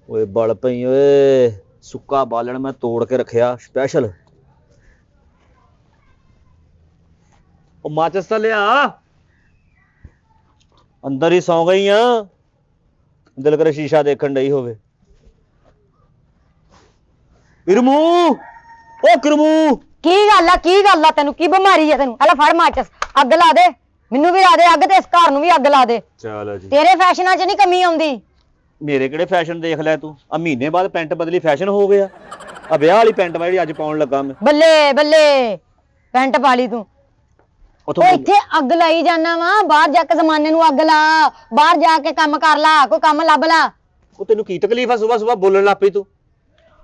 ਓਏ ਬਲ ਪਈ ਓਏ ਸੁੱਕਾ ਬਾਲਣ ਮੈਂ ਤੋੜ ਕੇ ਰੱਖਿਆ ਸਪੈਸ਼ਲ। ਉਹ ਮਾਚਸ ਤਾਂ ਲਿਆ, ਅੰਦਰ ਹੀ ਸੌਂ ਗਈ ਆ। ਦਿਲ ਕਰੇ ਸ਼ੀਸ਼ਾ ਦੇਖਣ ਡਈ ਹੋਵੇ। ਕਿਰਮੂ, ਓ ਕਿਰਮੂ, ਕੀ ਗੱਲ ਆ ਤੈਨੂੰ ਕੀ ਬਿਮਾਰੀ ਆ ਤੈਨੂੰ? ਹਲਾ ਫੜ ਮਾਚਸ, ਅੱਗ ਲਾ ਦੇ, ਮੈਨੂੰ ਵੀ ਲਾ ਦੇ ਅੱਗ ਤੇ ਇਸ ਘਰ ਨੂੰ ਵੀ ਅੱਗ ਲਾ ਦੇ। ਚਲ ਜੀ, ਤੇਰੇ ਫੈਸ਼ਨਾਂ 'ਚ ਨਹੀਂ ਕਮੀ ਆਉਂਦੀ। ਮੇਰੇ ਕਿਹੜੇ ਫੈਸ਼ਨ ਦੇਖ ਲੈ ਤੂੰ। ਆ ਮਹੀਨੇ ਬਾਅਦ ਪੈਂਟ ਬਦਲੀ ਫੈਸ਼ਨ ਹੋ ਗਿਆ। ਆ ਵਿਆਹ ਵਾਲੀ ਪੈਂਟ ਵਾ ਜਿਹੜੀ ਅੱਜ ਪਾਉਣ ਲੱਗਾ ਮੈਂ। ਬੱਲੇ ਬੱਲੇ ਪੈਂਟ ਪਾ ਲਈ ਤੂੰ। ਉਹ ਇੱਥੇ ਅੱਗ ਲਾਈ ਜਾਣਾ ਵਾ, ਬਾਹਰ ਜਾ ਕੇ ਜ਼ਮਾਨੇ ਨੂੰ ਅੱਗ ਲਾ, ਬਾਹਰ ਜਾ ਕੇ ਕੰਮ ਕਰ ਲਾ, ਕੋਈ ਕੰਮ ਲੱਭ ਲਾ। ਉਹ ਤੈਨੂੰ ਕੀ ਤਕਲੀਫ ਆ? ਸੁਬਹ ਬੋਲਣ ਲੱਗ ਪਈ ਤੂੰ।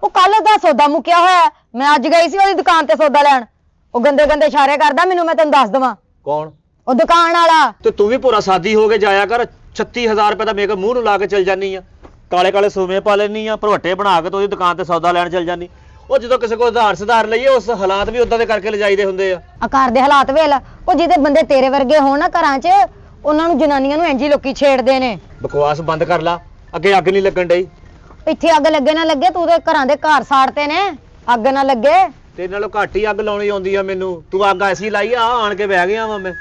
ਉਹ ਕੱਲ ਦਾ ਸੌਦਾ ਮੁੱਕਿਆ ਹੋਇਆ, ਮੈਂ ਅੱਜ ਗਈ ਸੀ ਉਹਦੀ ਦੁਕਾਨ ਤੇ ਸੌਦਾ ਲੈਣ। ਉਹ ਗੰਦੇ ਗੰਦੇ ਇਸ਼ਾਰੇ ਕਰਦਾ ਮੈਨੂੰ, ਮੈਂ ਤੈਨੂੰ ਦੱਸ ਦਵਾਂ। ਕੌਣ? ਉਹ ਦੁਕਾਨ ਵਾਲਾ। ਤੇ ਤੂੰ ਵੀ ਪੂਰਾ ਸਾਦੀ ਹੋ ਕੇ ਜਾਇਆ ਕਰ। 36,000 ਰੁਪਏ ਦਾ ਮੇਕਅਪ ਮੂੰਹ ਨੂੰ ਲਾ ਕੇ ਚਲ ਜਾਨੀ ਆ, ਕਾਲੇ ਕਾਲੇ ਸੂਮੇ ਪਾ ਲੈਨੀ ਆ, ਭਰਵੱਟੇ ਬਣਾ ਕੇ ਤੇ ਉਹਦੀ ਦੁਕਾਨ ਤੇ ਸੌਦਾ ਲੈਣ ਚਲ ਜਾਨੀ। ਉਹ ਜਦੋਂ ਕਿਸੇ ਕੋਲ ਉਧਾਰ ਸੁਧਾਰ ਲਈਏ ਉਸ ਹਾਲਾਤ ਵੀ ਉਦਾਂ ਦੇ ਕਰਕੇ ਲਿਜਾਈਦੇ ਹੁੰਦੇ ਆ। ਘਰ ਦੇ ਹਾਲਾਤ ਵੇਖ ਲੈ। ਉਹ ਜਿਹਦੇ ਬੰਦੇ ਤੇਰੇ ਵਰਗੇ ਹੋਣ ਨਾ ਘਰਾਂ 'ਚ, ਉਹਨਾਂ ਨੂੰ ਜਨਾਨੀਆਂ ਨੂੰ ਇੰਜ ਹੀ ਲੋਕੀ ਛੇੜਦੇ ਨੇ। ਬਕਵਾਸ ਬੰਦ ਕਰ ਲਾ, ਅੱਗੇ ਅੱਗ ਨਹੀਂ ਲੱਗਣ ਡਈ। ਇੱਥੇ ਅੱਗ ਲੱਗੇ ਨਾ ਲੱਗੇ, ਤੂੰ ਦੇ ਘਰਾਂ ਦੇ ਘਰ ਸਾੜਤੇ ਨੇ, ਅੱਗ ਨਾ ਲੱਗੇ। ਤੇਰੇ ਨਾਲੋਂ ਘੱਟ ਹੀ ਅੱਗ ਲਾਉਣੀ ਆਉਂਦੀ ਆ ਮੈਨੂੰ। ਤੂੰ ਅੱਗ ਐਸੀ ਲਾਈ ਆ, ਆਣ ਕੇ ਬਹਿ ਗਿਆ ਵਾਂ ਮੈਂ।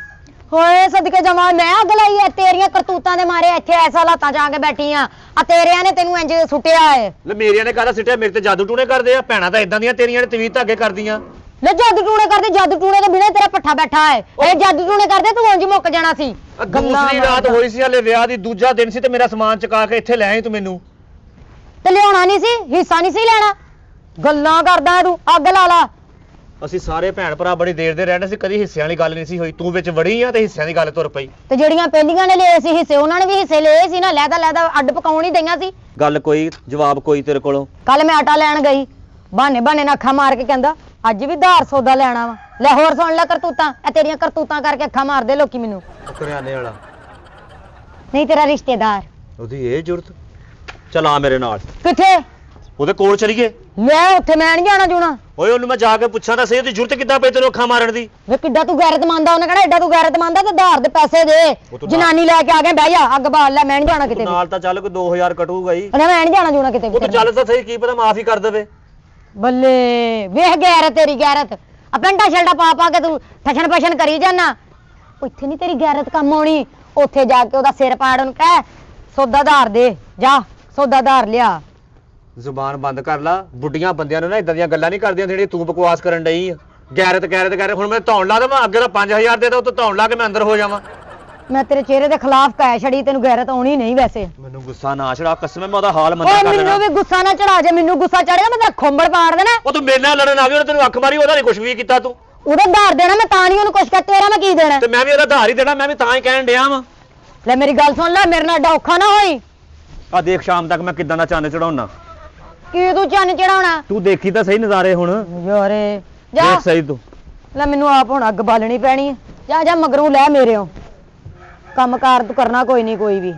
ਹੋਏ ਸਦਕੇ ਜਮਾ ਮੈਂ ਅੱਗ ਲਾਈ ਐ? ਤੇਰੀਆਂ ਕਰਤੂਤਾਂ ਦੇ ਮਾਰੇ ਇੱਥੇ ਐਸਾ ਹਾਲਾਤਾਂ 'ਚ ਆ ਕੇ ਬੈਠੀ ਆ ਤੇਰਿਆਂ ਨੇ ਤੈਨੂੰ ਇੰਜ ਸੁੱਟਿਆ ਏ। ਲੈ ਮੇਰਿਆਂ ਨੇ ਕਾਹਦਾ ਸਿੱਟਿਆ? ਮੇਰੇ ਤੇ ਜਾਦੂ ਟੂਣੇ ਕਰਦੇ ਆ। ਭੈਣਾਂ ਤਾਂ ਇਦਾਂ ਦੀਆਂ ਤੇਰੀਆਂ ਨੇ ਤਵੀਤ ਧਾਗੇ ਕਰਦੀਆਂ। ਲੈ ਜਾਦੂ ਟੂਣੇ ਕਰਦੇ, ਜਾਦੂ ਟੂਣੇ ਦੇ ਬਿਨਾਂ ਤੇਰਾ ਪੱਠਾ ਬੈਠਾ ਏ। ਇਹ ਜਾਦੂ ਟੂਣੇ ਕਰਦੇ ਤੂੰ ਉਂਝ ਮੁੱਕ ਜਾਣਾ ਸੀ। ਦੂਸਰੀ ਰਾਤ ਹੋਈ ਸੀ ਹਲੇ ਵਿਆਹ ਦੀ, ਦੂਜਾ ਦਿਨ ਸੀ ਤੇ ਮੇਰਾ ਸਮਾਨ ਚੁਕਾ ਕੇ ਇੱਥੇ ਲੈ ਆਈ ਤੂੰ ਮੈਨੂੰ। ਤੇ ਲਿਆਉਣਾ ਨਹੀਂ ਸੀ, ਹਿੱਸਾ ਨਹੀਂ ਸੀ ਲੈਣਾ। ਗੱਲਾਂ ਕਰਦਾ ਤੂੰ, ਅੱਗ ਲਾ ਲਾ। ਅਸੀਂ ਸਾਰੇ ਭੈਣ ਭਰਾ ਬੜੀ ਦੇਰ ਦੇ ਰਹਿੰਦੇ ਸੀ, ਕਦੀ ਹਿੱਸਿਆਂ ਵਾਲੀ ਗੱਲ ਨਹੀਂ ਸੀ ਹੋਈ। ਤੂੰ ਵਿੱਚ ਵੜੀ ਆ ਤੇ ਹਿੱਸਿਆਂ ਦੀ ਗੱਲ ਤੁਰ ਪਈ। ਤੇ ਜਿਹੜੀਆਂ ਪਹਿਲੀਆਂ ਨੇ ਲਏ ਸੀ ਹਿੱਸੇ, ਉਹਨਾਂ ਨੇ ਵੀ ਹਿੱਸੇ ਲਏ ਸੀ ਨਾ। ਲੈਦਾ ਅੱਡ ਪਕਾਉਣ ਹੀ ਦਈਆਂ ਸੀ। ਗੱਲ ਕੋਈ, ਜਵਾਬ ਕੋਈ ਤੇਰੇ ਕੋਲੋਂ। ਕੱਲ ਮੈਂ ਆਟਾ ਲੈਣ ਗਈ, ਬਹਾਨੇ ਨਾਲ ਅੱਖਾਂ ਮਾਰ ਕੇ ਕਹਿੰਦਾ ਅੱਜ ਵੀ ਧਾਰ ਸੌਦਾ ਲੈਣਾ ਵਾ। ਲੈ ਹੋਰ ਸੁਣ ਲੈ ਕਰਤੂਤਾਂ, ਇਹ ਤੇਰੀਆਂ ਕਰਤੂਤਾਂ ਕਰਕੇ ਅੱਖਾਂ ਮਾਰਦੇ ਲੋਕੀ ਮੈਨੂੰ। ਕਰਿਆਨੇ ਵਾਲਾ ਨਹੀਂ ਤੇਰਾ ਰਿਸ਼ਤੇਦਾਰ। ਉਹਦੀ ਇਹ ਜ਼ਰੂਰਤ। ਚਲ ਆ ਮੇਰੇ ਨਾਲ। ਕਿੱਥੇ? ਉਹਦੇ ਕੋਲ ਚਲੀਏ। ਮੈਂ ਉੱਥੇ ਮੈਂ ਨਹੀਂ ਜਾਣਾ ਜੂਣਾ। ਓਏ ਉਹਨੂੰ ਮੈਂ ਜਾ ਕੇ ਪੁੱਛਾਂ ਤਾਂ ਸਹੀ, ਉਹਦੀ ਜ਼ਰੂਰਤ ਕਿੱਦਾਂ ਪਈ ਤੈਨੂੰ ਅੱਖਾਂ ਮਾਰਨ ਦੀ? ਵੇ ਕਿੱਡਾ ਤੂੰ ਗੈਰਤਮੰਦ ਆ? ਉਹਨੇ ਕਹਿਣਾ ਐਡਾ ਤੂੰ ਗੈਰਤਮੰਦ ਆ ਤੇ ਧਾਰ ਦੇ ਪੈਸੇ ਦੇ। ਜਨਾਨੀ ਲੈ ਕੇ ਆ ਗਿਆ, ਬਹਿ ਜਾ, ਅੱਗ ਬਾਲ ਲੈ, ਮੈਂ ਨਹੀਂ ਜਾਣਾ ਕਿਤੇ। ਨਾਲ ਤਾਂ ਚੱਲ ਕੋਈ 2000 ਕਟੂਗਾ ਹੀ। ਮੈਂ ਨਹੀਂ ਜਾਣਾ ਜੂਣਾ ਕਿਤੇ। ਉਹ ਤੂੰ ਚੱਲ ਤਾਂ ਸਹੀ, ਕੀ ਪਤਾ ਮਾਫ ਹੀ ਕਰ ਦੇਵੇ। ਬੱਲੇ ਵੇਖ ਗੈਰਤ ਤੇਰੀ, ਗੈਰਤ। ਆ ਪੈਂਟਾ ਸ਼ਰਟਾ ਪਾ ਕੇ ਤੂੰ ਠਛਣ ਪਛਣ ਕਰੀ ਜਾਨਾ। ਇੱਥੇ ਨਹੀਂ ਤੇਰੀ ਗੈਰਤ ਕੰਮ ਆਉਣੀ। ਉੱਥੇ ਜਾ ਕੇ ਉਹਦਾ ਸਿਰ ਪਾੜ, ਉਹਨੂੰ ਕਹਿ ਸੌਦਾ ਧਾਰ ਦੇ, ਜਾ ਸੌਦਾ ਧਾਰ ਲਿਆ। ਜ਼ੁਬਾਨ ਬੰਦ ਕਰ ਲਾ। ਬੁੱਢੀਆਂ ਬੰਦਿਆਂ ਨੂੰ ਨਾ ਇਦਾਂ ਦੀਆਂ ਗੱਲਾਂ ਨਹੀਂ ਕਰਦੀਆਂ ਜਿਹੜੀਆਂ ਤੂੰ ਬਕਵਾਸ ਕਰਨ ਡਈ ਆ। ਗੈਰਤ ਹੁਣ ਮੈਂ ਧੌਣ ਲਾ ਦੇਵਾਂ? ਅੱਗੇ ਦਾ 5000 ਦੇ ਦੋ, ਤੂੰ ਧੌਣ ਲਾ ਕੇ ਮੈਂ ਅੰਦਰ ਹੋ ਜਾਵਾਂ। ਮੈਂ ਤੇਰੇ ਚਿਹਰੇ ਦੇ ਖਿਲਾਫ ਕਹਿ ਛੜੀ, ਤੈਨੂੰ ਗੈਰਤ ਆਉਣੀ ਨਹੀਂ। ਵੈਸੇ ਮੈਨੂੰ ਗੁੱਸਾ ਨਾ ਚੜਾ, ਕਸਮ ਮੈਂ ਉਹਦਾ ਹਾਲ ਮੰਦਾ ਕਰ ਦੇਣਾ। ਮੈਨੂੰ ਵੀ ਗੁੱਸਾ ਨਾ ਚੜਾ, ਜੇ ਮੈਨੂੰ ਗੁੱਸਾ ਚੜੇਗਾ ਮੈਂ ਤੇਰਾ ਖੋਂਬੜ ਪਾੜ ਦੇਣਾ। ਉਹ ਤੂੰ ਮੇਰੇ ਨਾਲ ਲੜਨ ਆ ਗਈ, ਉਹਨੇ ਤੈਨੂੰ ਅੱਖ ਮਾਰੀ, ਉਹਦਾ ਨਹੀਂ ਕੁਝ ਵੀ ਕੀਤਾ ਤੂੰ। ਉਹਦਾ ਧਾਰ ਦੇਣਾ ਮੈਂ, ਤਾਂ ਨਹੀਂ ਉਹਨੂੰ ਕੁਛ ਕਹਿ। ਤੇਰਾ ਮੈਂ ਕੀ ਦੇਣਾ? ਤੇ ਮੈਂ ਵੀ ਉਹਦਾ ਧਾਰ ਹੀ ਦੇਣਾ, ਮੈਂ ਵੀ ਤਾਂ ਹੀ ਕਹਿਣ ਡਿਆ ਵਾਂ। ਲੈ ਮੇਰੀ ਗੱਲ ਸੁਣ ਲੈ, ਮੇਰੇ ਨਾਲ ਐਡਾ ਔਖਾ ਨਾ ਹੋਈ। ਆ ਦੇਖ ਸ਼ਾਮ ਤੱਕ ਮੈਂ ਕਿੱਦਾਂ ਦਾ ਚੰਨ ਚੜਾਉਣਾ। ਕੀ ਤੂੰ ਚੰਨ ਚੜਾਉਣਾ? ਤੂੰ ਦੇਖੀ ਤਾਂ ਸਹੀ ਨਜ਼ਾਰੇ ਹੁਣ। ਯਾਰੇ ਜਾ ਦੇਖ ਸਹੀ ਤੂੰ। ਲੈ ਮੈਨੂੰ ਆਪ ਹੁਣ ਅੱਗ ਬਾਲਣੀ ਪੈਣੀ ਹੈ। ਜਾ ਮਗਰੋਂ ਲੈ ਮੇਰਿਓ। ਕੰਮਕਾਰ ਤੂੰ ਕਰਨਾ ਕੋਈ ਨਹੀਂ ਕੋਈ ਵੀ।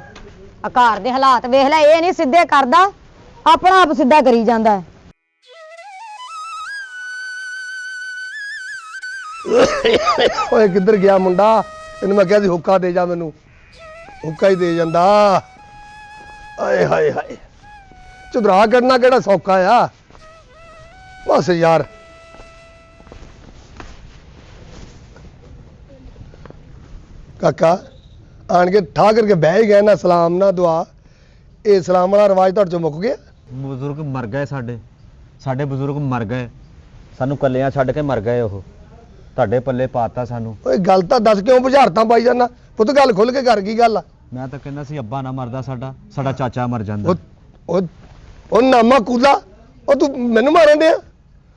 ਆ ਘਰ ਦੇ ਹਾਲਾਤ ਵੇਖ ਲੈ, ਇਹ ਨਹੀਂ ਸਿੱਧੇ ਕਰਦਾ, ਆਪਣਾ ਆਪ ਸਿੱਧਾ ਕਰੀ ਜਾਂਦਾ। ਓਏ ਕਿੱਧਰ ਗਿਆ ਮੁੰਡਾ? ਇਹਨੂੰ ਮੈਂ ਕਿਹਾ ਸੀ ਹੁੱਕਾ ਦੇ ਜਾ, ਮੈਨੂੰ ਹੁੱਕਾ ਹੀ ਦੇ ਜਾਂਦਾ। ਆਏ ਹਾਏ ਹਾਏ, ਚੁਦਰਾ ਕੱਢਣਾ ਕਿਹੜਾ ਸੌਖਾ ਆ? ਬਸ ਯਾਰ ਕਾਕਾ ਆਣ ਕੇ ਠਾ ਕਰਕੇ ਬਹਿ ਹੀ ਗਏ ਨਾ, ਸਲਾਮ ਨਾ ਦੁਆ। ਇਹ ਸਲਾਮ ਵਾਲਾ ਰਿਵਾਜ ਤੁਹਾਡੇ ਚੋਂ ਮੁੱਕ ਗਿਆ? ਬਜ਼ੁਰਗ ਮਰ ਗਏ, ਸਾਡੇ ਬਜ਼ੁਰਗ ਮਰ ਗਏ। ਸਾਨੂੰ ਕੱਲਿਆਂ ਛੱਡ ਕੇ ਮਰ ਗਏ। ਉਹ ਤੁਹਾਡੇ ਪੱਲੇ ਪਾਤਾ ਸਾਨੂੰ। ਓਏ ਗੱਲ ਤਾਂ ਦੱਸ, ਕਿਉਂ ਬੁਝਾਰਤਾਂ ਪਾਈ ਜਾਂਦਾ? ਪੁੱਤ ਗੱਲ ਖੁੱਲ ਕੇ ਕਰ, ਕੀ ਗੱਲ ਆ? ਮੈਂ ਤਾਂ ਕਹਿੰਦਾ ਸੀ ਅੱਬਾ ਨਾ ਮਰਦਾ, ਸਾਡਾ ਚਾਚਾ ਮਰ ਜਾਂਦਾ। ਉਹ ਨਾਮਾ ਕੂਲਾ, ਉਹ ਤੂੰ ਮੈਨੂੰ ਮਾਰਨ ਡਿਆ?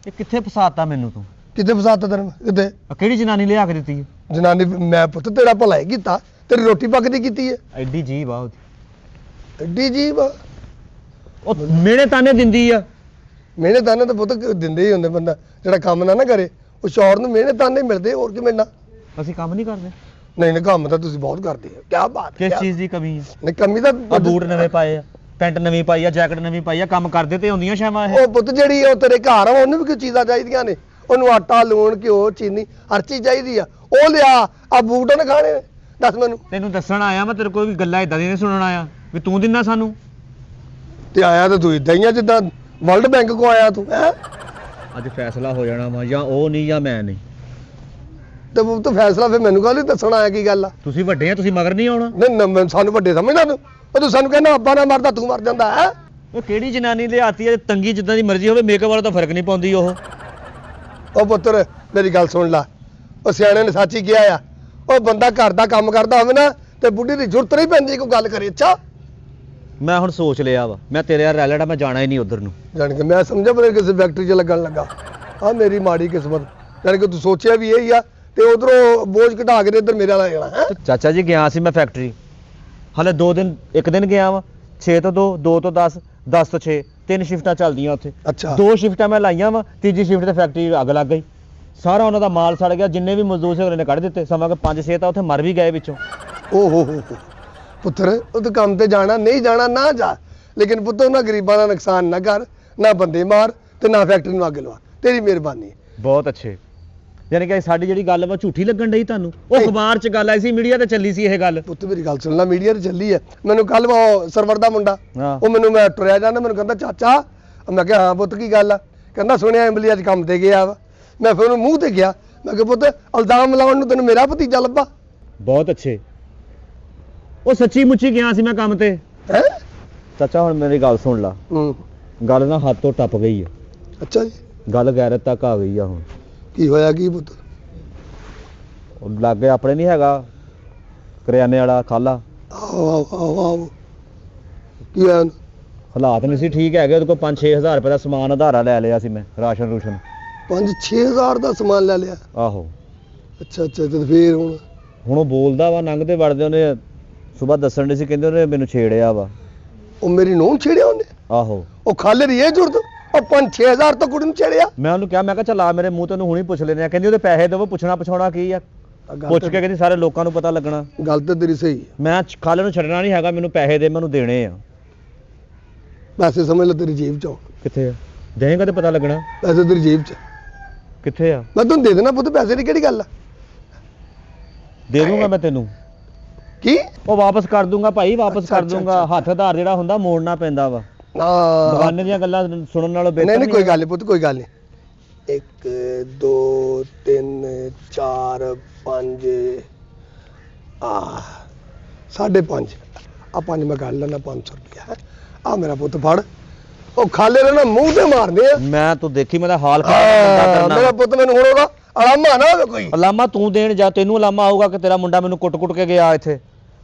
ਇਹ ਕਿੱਥੇ ਫਸਾਤਾ ਮੈਨੂੰ ਤੂੰ? ਕਿੱਥੇ ਫਸਾਤਾ ਤੈਨੂੰ? ਕਿੱਥੇ? ਕਿਹੜੀ ਜਨਾਨੀ ਲਿਆ ਕੇ ਦਿੱਤੀ ਹੈ? ਜਨਾਨੀ ਮੈਂ ਪੁੱਤ ਤੇਰਾ ਭਲਾ ਹੀ ਕੀਤਾ, ਤੇਰੀ ਰੋਟੀ ਪੱਕਦੀ ਕੀਤੀ ਹੈ। ਐਡੀ ਜੀਬ ਆ ਉਹਦੀ। ਐਡੀ ਜੀਬ? ਉਹ ਮਿਹਣੇ ਤਾਨੇ ਦਿੰਦੀ ਆ। ਮਿਹਨਤ ਤਾਨੇ ਤਾਂ ਪੁੱਤ ਦਿੰਦੇ ਹੀ ਹੁੰਦੇ, ਬੰਦਾ ਜਿਹੜਾ ਕੰਮ ਨਾ ਕਰੇ ਉਹ ਸ਼ੌਹਰ ਨੂੰ ਮਿਹਨਤ ਤਾਨੇ ਮਿਲਦੇ, ਹੋਰ ਕੀ ਮਿਲਣਾ? ਅਸੀਂ ਕੰਮ ਨਹੀਂ ਕਰਦੇ। ਨਹੀਂ ਕੰਮ ਤਾਂ ਤੁਸੀਂ ਬਹੁਤ ਕਰਦੇ ਹੋ। ਕੀ ਬਾਤ? ਕਿਸ ਚੀਜ਼ ਦੀ ਕਮੀ ਹੈ? ਨਹੀਂ ਕਮੀ ਤਾਂ ਆ ਬੂਟ ਨਵੇਂ ਪਾਏ ਆ, ਪੈਂਟ ਨਵੀਂ ਪਾਈ ਆ, ਜੈਕਟ ਨਵੀਂ ਪਾਈ ਆ, ਕੰਮ ਕਰਦੇ ਤੇ ਹੁੰਦੀਆਂ ਸ਼ਾਮਾਂ ਇਹ। ਉਹ ਪੁੱਤ ਜਿਹੜੀ ਉਹ ਤੇਰੇ ਘਰ ਆ, ਉਹਨੂੰ ਵੀ ਕੋਈ ਚੀਜ਼ਾਂ ਚਾਹੀਦੀਆਂ ਨੇ। ਉਹਨੂੰ ਆਟਾ, ਲੂਣ, ਘਿਓ, ਚੀਨੀ, ਹਰ ਚੀਜ਼ ਚਾਹੀਦੀ ਆ। ਉਹ ਲਿਆ, ਆ ਬੂਟ ਉਹਨੇ ਖਾਣੇ ਨੇ। ਦੱਸ ਮੈਨੂੰ। ਤੈਨੂੰ ਦੱਸਣ ਆਇਆ ਮੈਂ, ਤੇਰੇ ਕੋਈ ਵੀ ਗੱਲਾਂ ਇਦਾਂ ਦੀਆਂ ਨਹੀਂ ਸੁਣਨ ਆਇਆ ਵੀ ਤੂੰ ਦਿੰਦਾ ਸਾਨੂੰ। ਤੇ ਆਇਆ ਤਾਂ ਤੂੰ ਇਦਾਂ ਹੀ ਆ ਜਿੱਦਾਂ ਵਰਲਡ ਬੈਂਕ ਕੋ ਆਇਆ ਤੂੰ ਹੈ। ਅੱਜ ਫੈਸਲਾ ਹੋ ਜਾਣਾ ਵਾ, ਜਾਂ ਉਹ ਨਹੀਂ ਜਾਂ ਮੈਂ ਨਹੀਂ। ਤੇ ਤੂੰ ਫੈਸਲਾ ਫਿਰ ਮੈਨੂੰ ਕਾਹਲੀ ਦੱਸਣ ਆਇਆ ਕੀ ਗੱਲ ਆ? ਤੁਸੀਂ ਵੱਡੇ ਆ, ਤੁਸੀਂ ਮਗਰ ਨਹੀਂ ਆਉਣਾ। ਨਹੀਂ ਸਾਨੂੰ ਵੱਡੇ ਸਮਝਦਾ ਤੂੰ? ਉਹ ਤੂੰ ਸਾਨੂੰ ਕਹਿੰਦਾ ਅੱਬਾ ਨਾ ਮਰਦਾ ਤੂੰ ਮਰ ਜਾਂਦਾ ਹੈ। ਉਹ ਕਿਹੜੀ ਜਨਾਨੀ ਲਿਆਤੀ ਹੈ, ਤੰਗੀ ਜਿੱਦਾਂ ਦੀ ਮਰਜ਼ੀ ਹੋਵੇ, ਮੇਕਅਪ ਵਾਲਾ ਤਾਂ ਫਰਕ ਨਹੀਂ ਪਾਉਂਦੀ ਉਹ। ਉਹ ਪੁੱਤਰ ਮੇਰੀ ਗੱਲ ਸੁਣ ਲੈ, ਉਹ ਸਿਆਣੇ ਨੇ ਸੱਚ ਹੀ ਕਿਹਾ ਆ, ਉਹ ਬੰਦਾ ਘਰ ਦਾ ਕੰਮ ਕਰਦਾ ਹੋਵੇ ਨਾ ਤੇ ਬੁੱਢੀ ਦੀ ਜ਼ਰੂਰਤ ਨਹੀਂ ਪੈਂਦੀ ਕੋਈ ਗੱਲ ਕਰੇ। ਅੱਛਾ ਮੈਂ ਹੁਣ ਸੋਚ ਲਿਆ ਵਾ, ਮੈਂ ਤੇਰੇ ਯਾਰ ਰੈਲੜਾ, ਮੈਂ ਜਾਣਾ ਹੀ ਨਹੀਂ ਉਧਰ ਨੂੰ। ਜਾਣ ਕੇ ਮੈਂ ਸਮਝਿਆ ਬਰੇ ਕਿਸੇ ਫੈਕਟਰੀ 'ਚ ਲੱਗਣ ਲੱਗਾ। ਆ ਮੇਰੀ ਮਾੜੀ ਕਿਸਮਤ, ਜਾਣ ਕੇ ਤੂੰ ਸੋਚਿਆ ਵੀ ਇਹ ਹੀ ਆ ਤੇ ਉਧਰੋਂ ਬੋਝ ਘਟਾ ਕੇ ਇੱਧਰ ਮੇਰੇ ਨਾਲ ਆ ਜਾਣਾ ਹੈ। ਚਾਚਾ ਜੀ ਗਿਆ ਸੀ ਮੈਂ ਫੈਕਟਰੀ, ਹਾਲੇ 2 ਦਿਨ, 1 ਦਿਨ ਗਿਆ ਵਾ। 6 ਤੋਂ 2, 2 ਤੋਂ 10, 10 ਤੋਂ 6, 3 ਸ਼ਿਫਟਾਂ ਚੱਲਦੀਆਂ ਉੱਥੇ। ਅੱਛਾ 2 ਸ਼ਿਫਟਾਂ ਮੈਂ ਲਾਈਆਂ ਵਾ, ਤੀਜੀ ਸ਼ਿਫਟ ਤੇ ਫੈਕਟਰੀ ਅੱਗ ਲੱਗ ਗਈ। ਸਾਰਾ ਉਹਨਾਂ ਦਾ ਮਾਲ ਸੜ ਗਿਆ, ਜਿੰਨੇ ਵੀ ਮਜ਼ਦੂਰ ਸੀ ਉਹਨੇ ਕੱਢ ਦਿੱਤੇ। ਸਮਾਂ ਕਿ 5-6 ਤਾਂ ਉੱਥੇ ਮਰ ਵੀ ਗਏ ਵਿੱਚੋਂ। ਓ ਹੋ ਪੁੱਤਰ, ਉਹ ਤੇ ਕੰਮ ਤੇ ਜਾਣਾ ਨਹੀਂ ਜਾਣਾ ਨਾ ਜਾ, ਲੇਕਿਨ ਪੁੱਤ ਉਹਨਾਂ ਗਰੀਬਾਂ ਦਾ ਨੁਕਸਾਨ ਨਾ ਕਰ, ਨਾ ਬੰਦੇ ਮਾਰ ਤੇ ਨਾ ਫੈਕਟਰੀ ਨੂੰ ਅੱਗ ਲਵਾ। ਤੇਰੀ ਮਿਹਰਬਾਨੀ। ਬਹੁਤ ਅੱਛੇ। ਯਾਨੀ ਕਿ ਸਾਡੀ ਜਿਹੜੀ ਗੱਲ ਵਾ ਝੂਠੀ ਲੱਗਣ ਡਈ ਤੁਹਾਨੂੰ? ਉਹ ਅਖਬਾਰ 'ਚ ਗੱਲ ਆਈ ਸੀ, ਮੀਡੀਆ ਤੇ ਚੱਲੀ ਸੀ ਇਹ ਗੱਲ। ਪੁੱਤ ਮੇਰੀ ਗੱਲ ਸੁਣ ਲੈ, ਮੀਡੀਆ ਤੇ ਚੱਲੀ ਹੈ। ਮੈਨੂੰ ਕੱਲ ਉਹ ਸਰਵਰ ਦਾ ਮੁੰਡਾ, ਹਾਂ। ਉਹ ਮੈਨੂੰ ਮੈਂ ਟੁਰਿਆ ਜਾਂਦਾ, ਮੈਨੂੰ ਕਹਿੰਦਾ ਚਾਚਾ, ਮੈਂ ਕਿਹਾ ਹਾਂ ਪੁੱਤ ਕੀ ਗੱਲ ਆ? ਕਹਿੰਦਾ ਸੁਣਿਆ ਇੰਬਲੀ ਅੱਜ ਕੰਮ ਤੇ ਗਿਆ ਵਾ। ਮੈਂ ਫਿਰ ਉਹਨੂੰ ਮੂੰਹ ਤੇ ਗਿਆ, ਮੈਂ ਕਿਹਾ ਪੁੱਤ ਇਲਜ਼ਾਮ ਲਾਉਣ ਨੂੰ ਤੈਨੂੰ ਮੇਰਾ ਭਤੀਜਾ ਲੱਭਾ? ਬਹੁਤ ਅੱਛੇ। ਉਹ ਸੱਚੀ ਮੁੱਚੀ ਗਿਆ ਸੀ ਮੈਂ ਕੰਮ ਤੇ। ਹੈ ਚਾਚਾ ਹੁਣ ਮੇਰੀ ਗੱਲ ਸੁਣ ਲਾ, ਗੱਲ ਨਾ ਹੱਥ ਤੋਂ ਟੱਪ ਗਈ ਹੈ। ਅੱਛਾ ਜੀ, ਗੱਲ ਗੈਰਤ ਤੱਕ ਆ ਗਈ ਆ ਹੁਣ। ਕੀ ਹੋਇਆ ਕੀ ਪੁੱਤ? ਉਹ ਲਾਗੇ ਆਪਣੇ ਨਹੀਂ ਹੈਗਾ ਕਰਿਆਨੇ ਵਾਲਾ ਖਾਲਾ, ਆਓ ਕੀ ਹੋਇਆ? ਹਾਲਾਤ ਨਹੀਂ ਸੀ ਠੀਕ ਹੈਗੇ, ਉਹਦੇ ਕੋਲ 5-6 ਹਜ਼ਾਰ ਰੁਪਏ ਦਾ ਸਮਾਨ ਉਧਾਰਾ ਲੈ ਲਿਆ ਸੀ ਮੈਂ, ਰਾਸ਼ਨ ਰੂਸ਼ਨ। 5-6 ਹਜ਼ਾਰ ਦਾ ਸਮਾਨ ਲੈ ਲਿਆ? ਆਹੋ। ਅੱਛਾ ਤੇ ਫੇਰ ਹੁਣ ਉਹ ਬੋਲਦਾ ਵਾ, ਲੰਘਦੇ ਵੜਦੇ ਉਹਨੇ ਸਵੇਰ ਦੱਸਣ ਦੇ ਸੀ, ਕਹਿੰਦੇ ਉਹਨੇ ਮੈਨੂੰ ਛੇੜਿਆ ਵਾ। ਉਹ ਮੇਰੀ ਨੂੰਹ ਛੇੜਿਆ ਉਹਨੇ? ਆਹੋ। ਉਹ ਖਾਲੇ ਦੀ ਇਹ ਜ਼ਰੂਰਤ, ਉਹ 5-6 ਹਜ਼ਾਰ ਤੋਂ ਕੁੜੀ ਨੂੰ ਛੇੜਿਆ? ਮੈਂ ਉਹਨੂੰ ਕਿਹਾ, ਮੈਂ ਕਿਹਾ ਚੱਲ ਆ ਮੇਰੇ ਮੂੰਹ ਤੈਨੂੰ ਹੁਣੀ ਪੁੱਛ ਲੈਨੇ ਆ। ਕਹਿੰਦੀ ਉਹਦੇ ਪੈਸੇ ਦੇਵੋ, ਪੁੱਛਣਾ ਪਛਾਉਣਾ ਕੀ ਆ? ਪੁੱਛ ਕੇ ਕਹਿੰਦੀ ਸਾਰੇ ਲੋਕਾਂ ਨੂੰ ਪਤਾ ਲੱਗਣਾ। ਗੱਲ ਤਾਂ ਤੇਰੀ ਸਹੀ ਹੈ। ਮੈਂ ਖਾਲੇ ਨੂੰ ਛੱਡਣਾ ਨਹੀਂ ਹੈਗਾ, ਮੈਨੂੰ ਪੈਸੇ ਦੇ, ਮੈਨੂੰ ਦੇਣੇ ਆ। ਪੈਸੇ ਸਮਝ ਲੈ ਤੇਰੀ ਜੇਬ 'ਚ ਆ। ਕਿੱਥੇ ਆ? ਦੇਂਗਾ ਤੇ ਪਤਾ ਲੱਗਣਾ। ਪੈਸੇ ਤੇਰੀ ਜੇਬ 'ਚ ਕਿੱਥੇ ਆ? ਮੈਂ ਤੈਨੂੰ ਦੇ ਦੇਣਾ ਪੁੱਤ, ਪੈਸੇ ਦੀ ਕਿਹੜੀ ਗੱਲ ਆ? ਦੇ ਦੂੰਗਾ ਮੈਂ ਤੈਨੂੰ। ਕੀ? ਉਹ ਵਾਪਸ ਕਰ ਦੂੰਗਾ ਭਾਈ, ਵਾਪਸ ਅੱਛਾ, ਕਰ ਅੱਛਾ, ਦੂੰਗਾ। ਅੱਛਾ। ਹੱਥ ਆਧਾਰ ਜਿਹੜਾ ਹੁੰਦਾ ਮੋੜਨਾ ਪੈਂਦਾ ਵਾ। ਹਾਂ ਬਗਾਨੇ ਦੀਆਂ ਗੱਲਾਂ ਸੁਣਨ ਨਾਲੋਂ ਬਿਹਤਰ ਨਹੀਂ ਕੋਈ ਹੈ। ਗੱਲ ਨਹੀਂ ਪੁੱਤ, ਕੋਈ ਗੱਲ ਨਹੀਂ। 1 2 3 4 5 5.5 ਆ 5 ਮੈਂ ਕਰ ਲੈਣਾ 500 ਰੁਪਇਆ। ਆ ਮੇਰਾ ਪੁੱਤ ਫੜ, ਉਹ ਖਾਲੇ ਨੇ ਨਾ ਮੂੰਹ ਤੇ ਮਾਰਦੇ ਆ। ਮੈਂ ਤੂੰ ਦੇਖੀ ਮੇਰਾ ਹਾਲ ਖਰਾਬ ਮੇਰਾ ਪੁੱਤ ਮੈਨੂੰ ਹੁਣ ਉਹਦਾ ਅਲਾਮਾ ਨਾ ਹੋਵੇ ਕੋਈ। ਅਲਾਮਾ ਤੂੰ ਦੇਣ ਜਾ, ਤੈਨੂੰ ਅਲਾਮਾ ਆਊਗਾ ਕਿ ਤੇਰਾ ਮੁੰਡਾ ਮੈਨੂੰ ਕੁੱਟ-ਕੁੱਟ ਕੇ ਗਿਆ ਇੱਥੇ।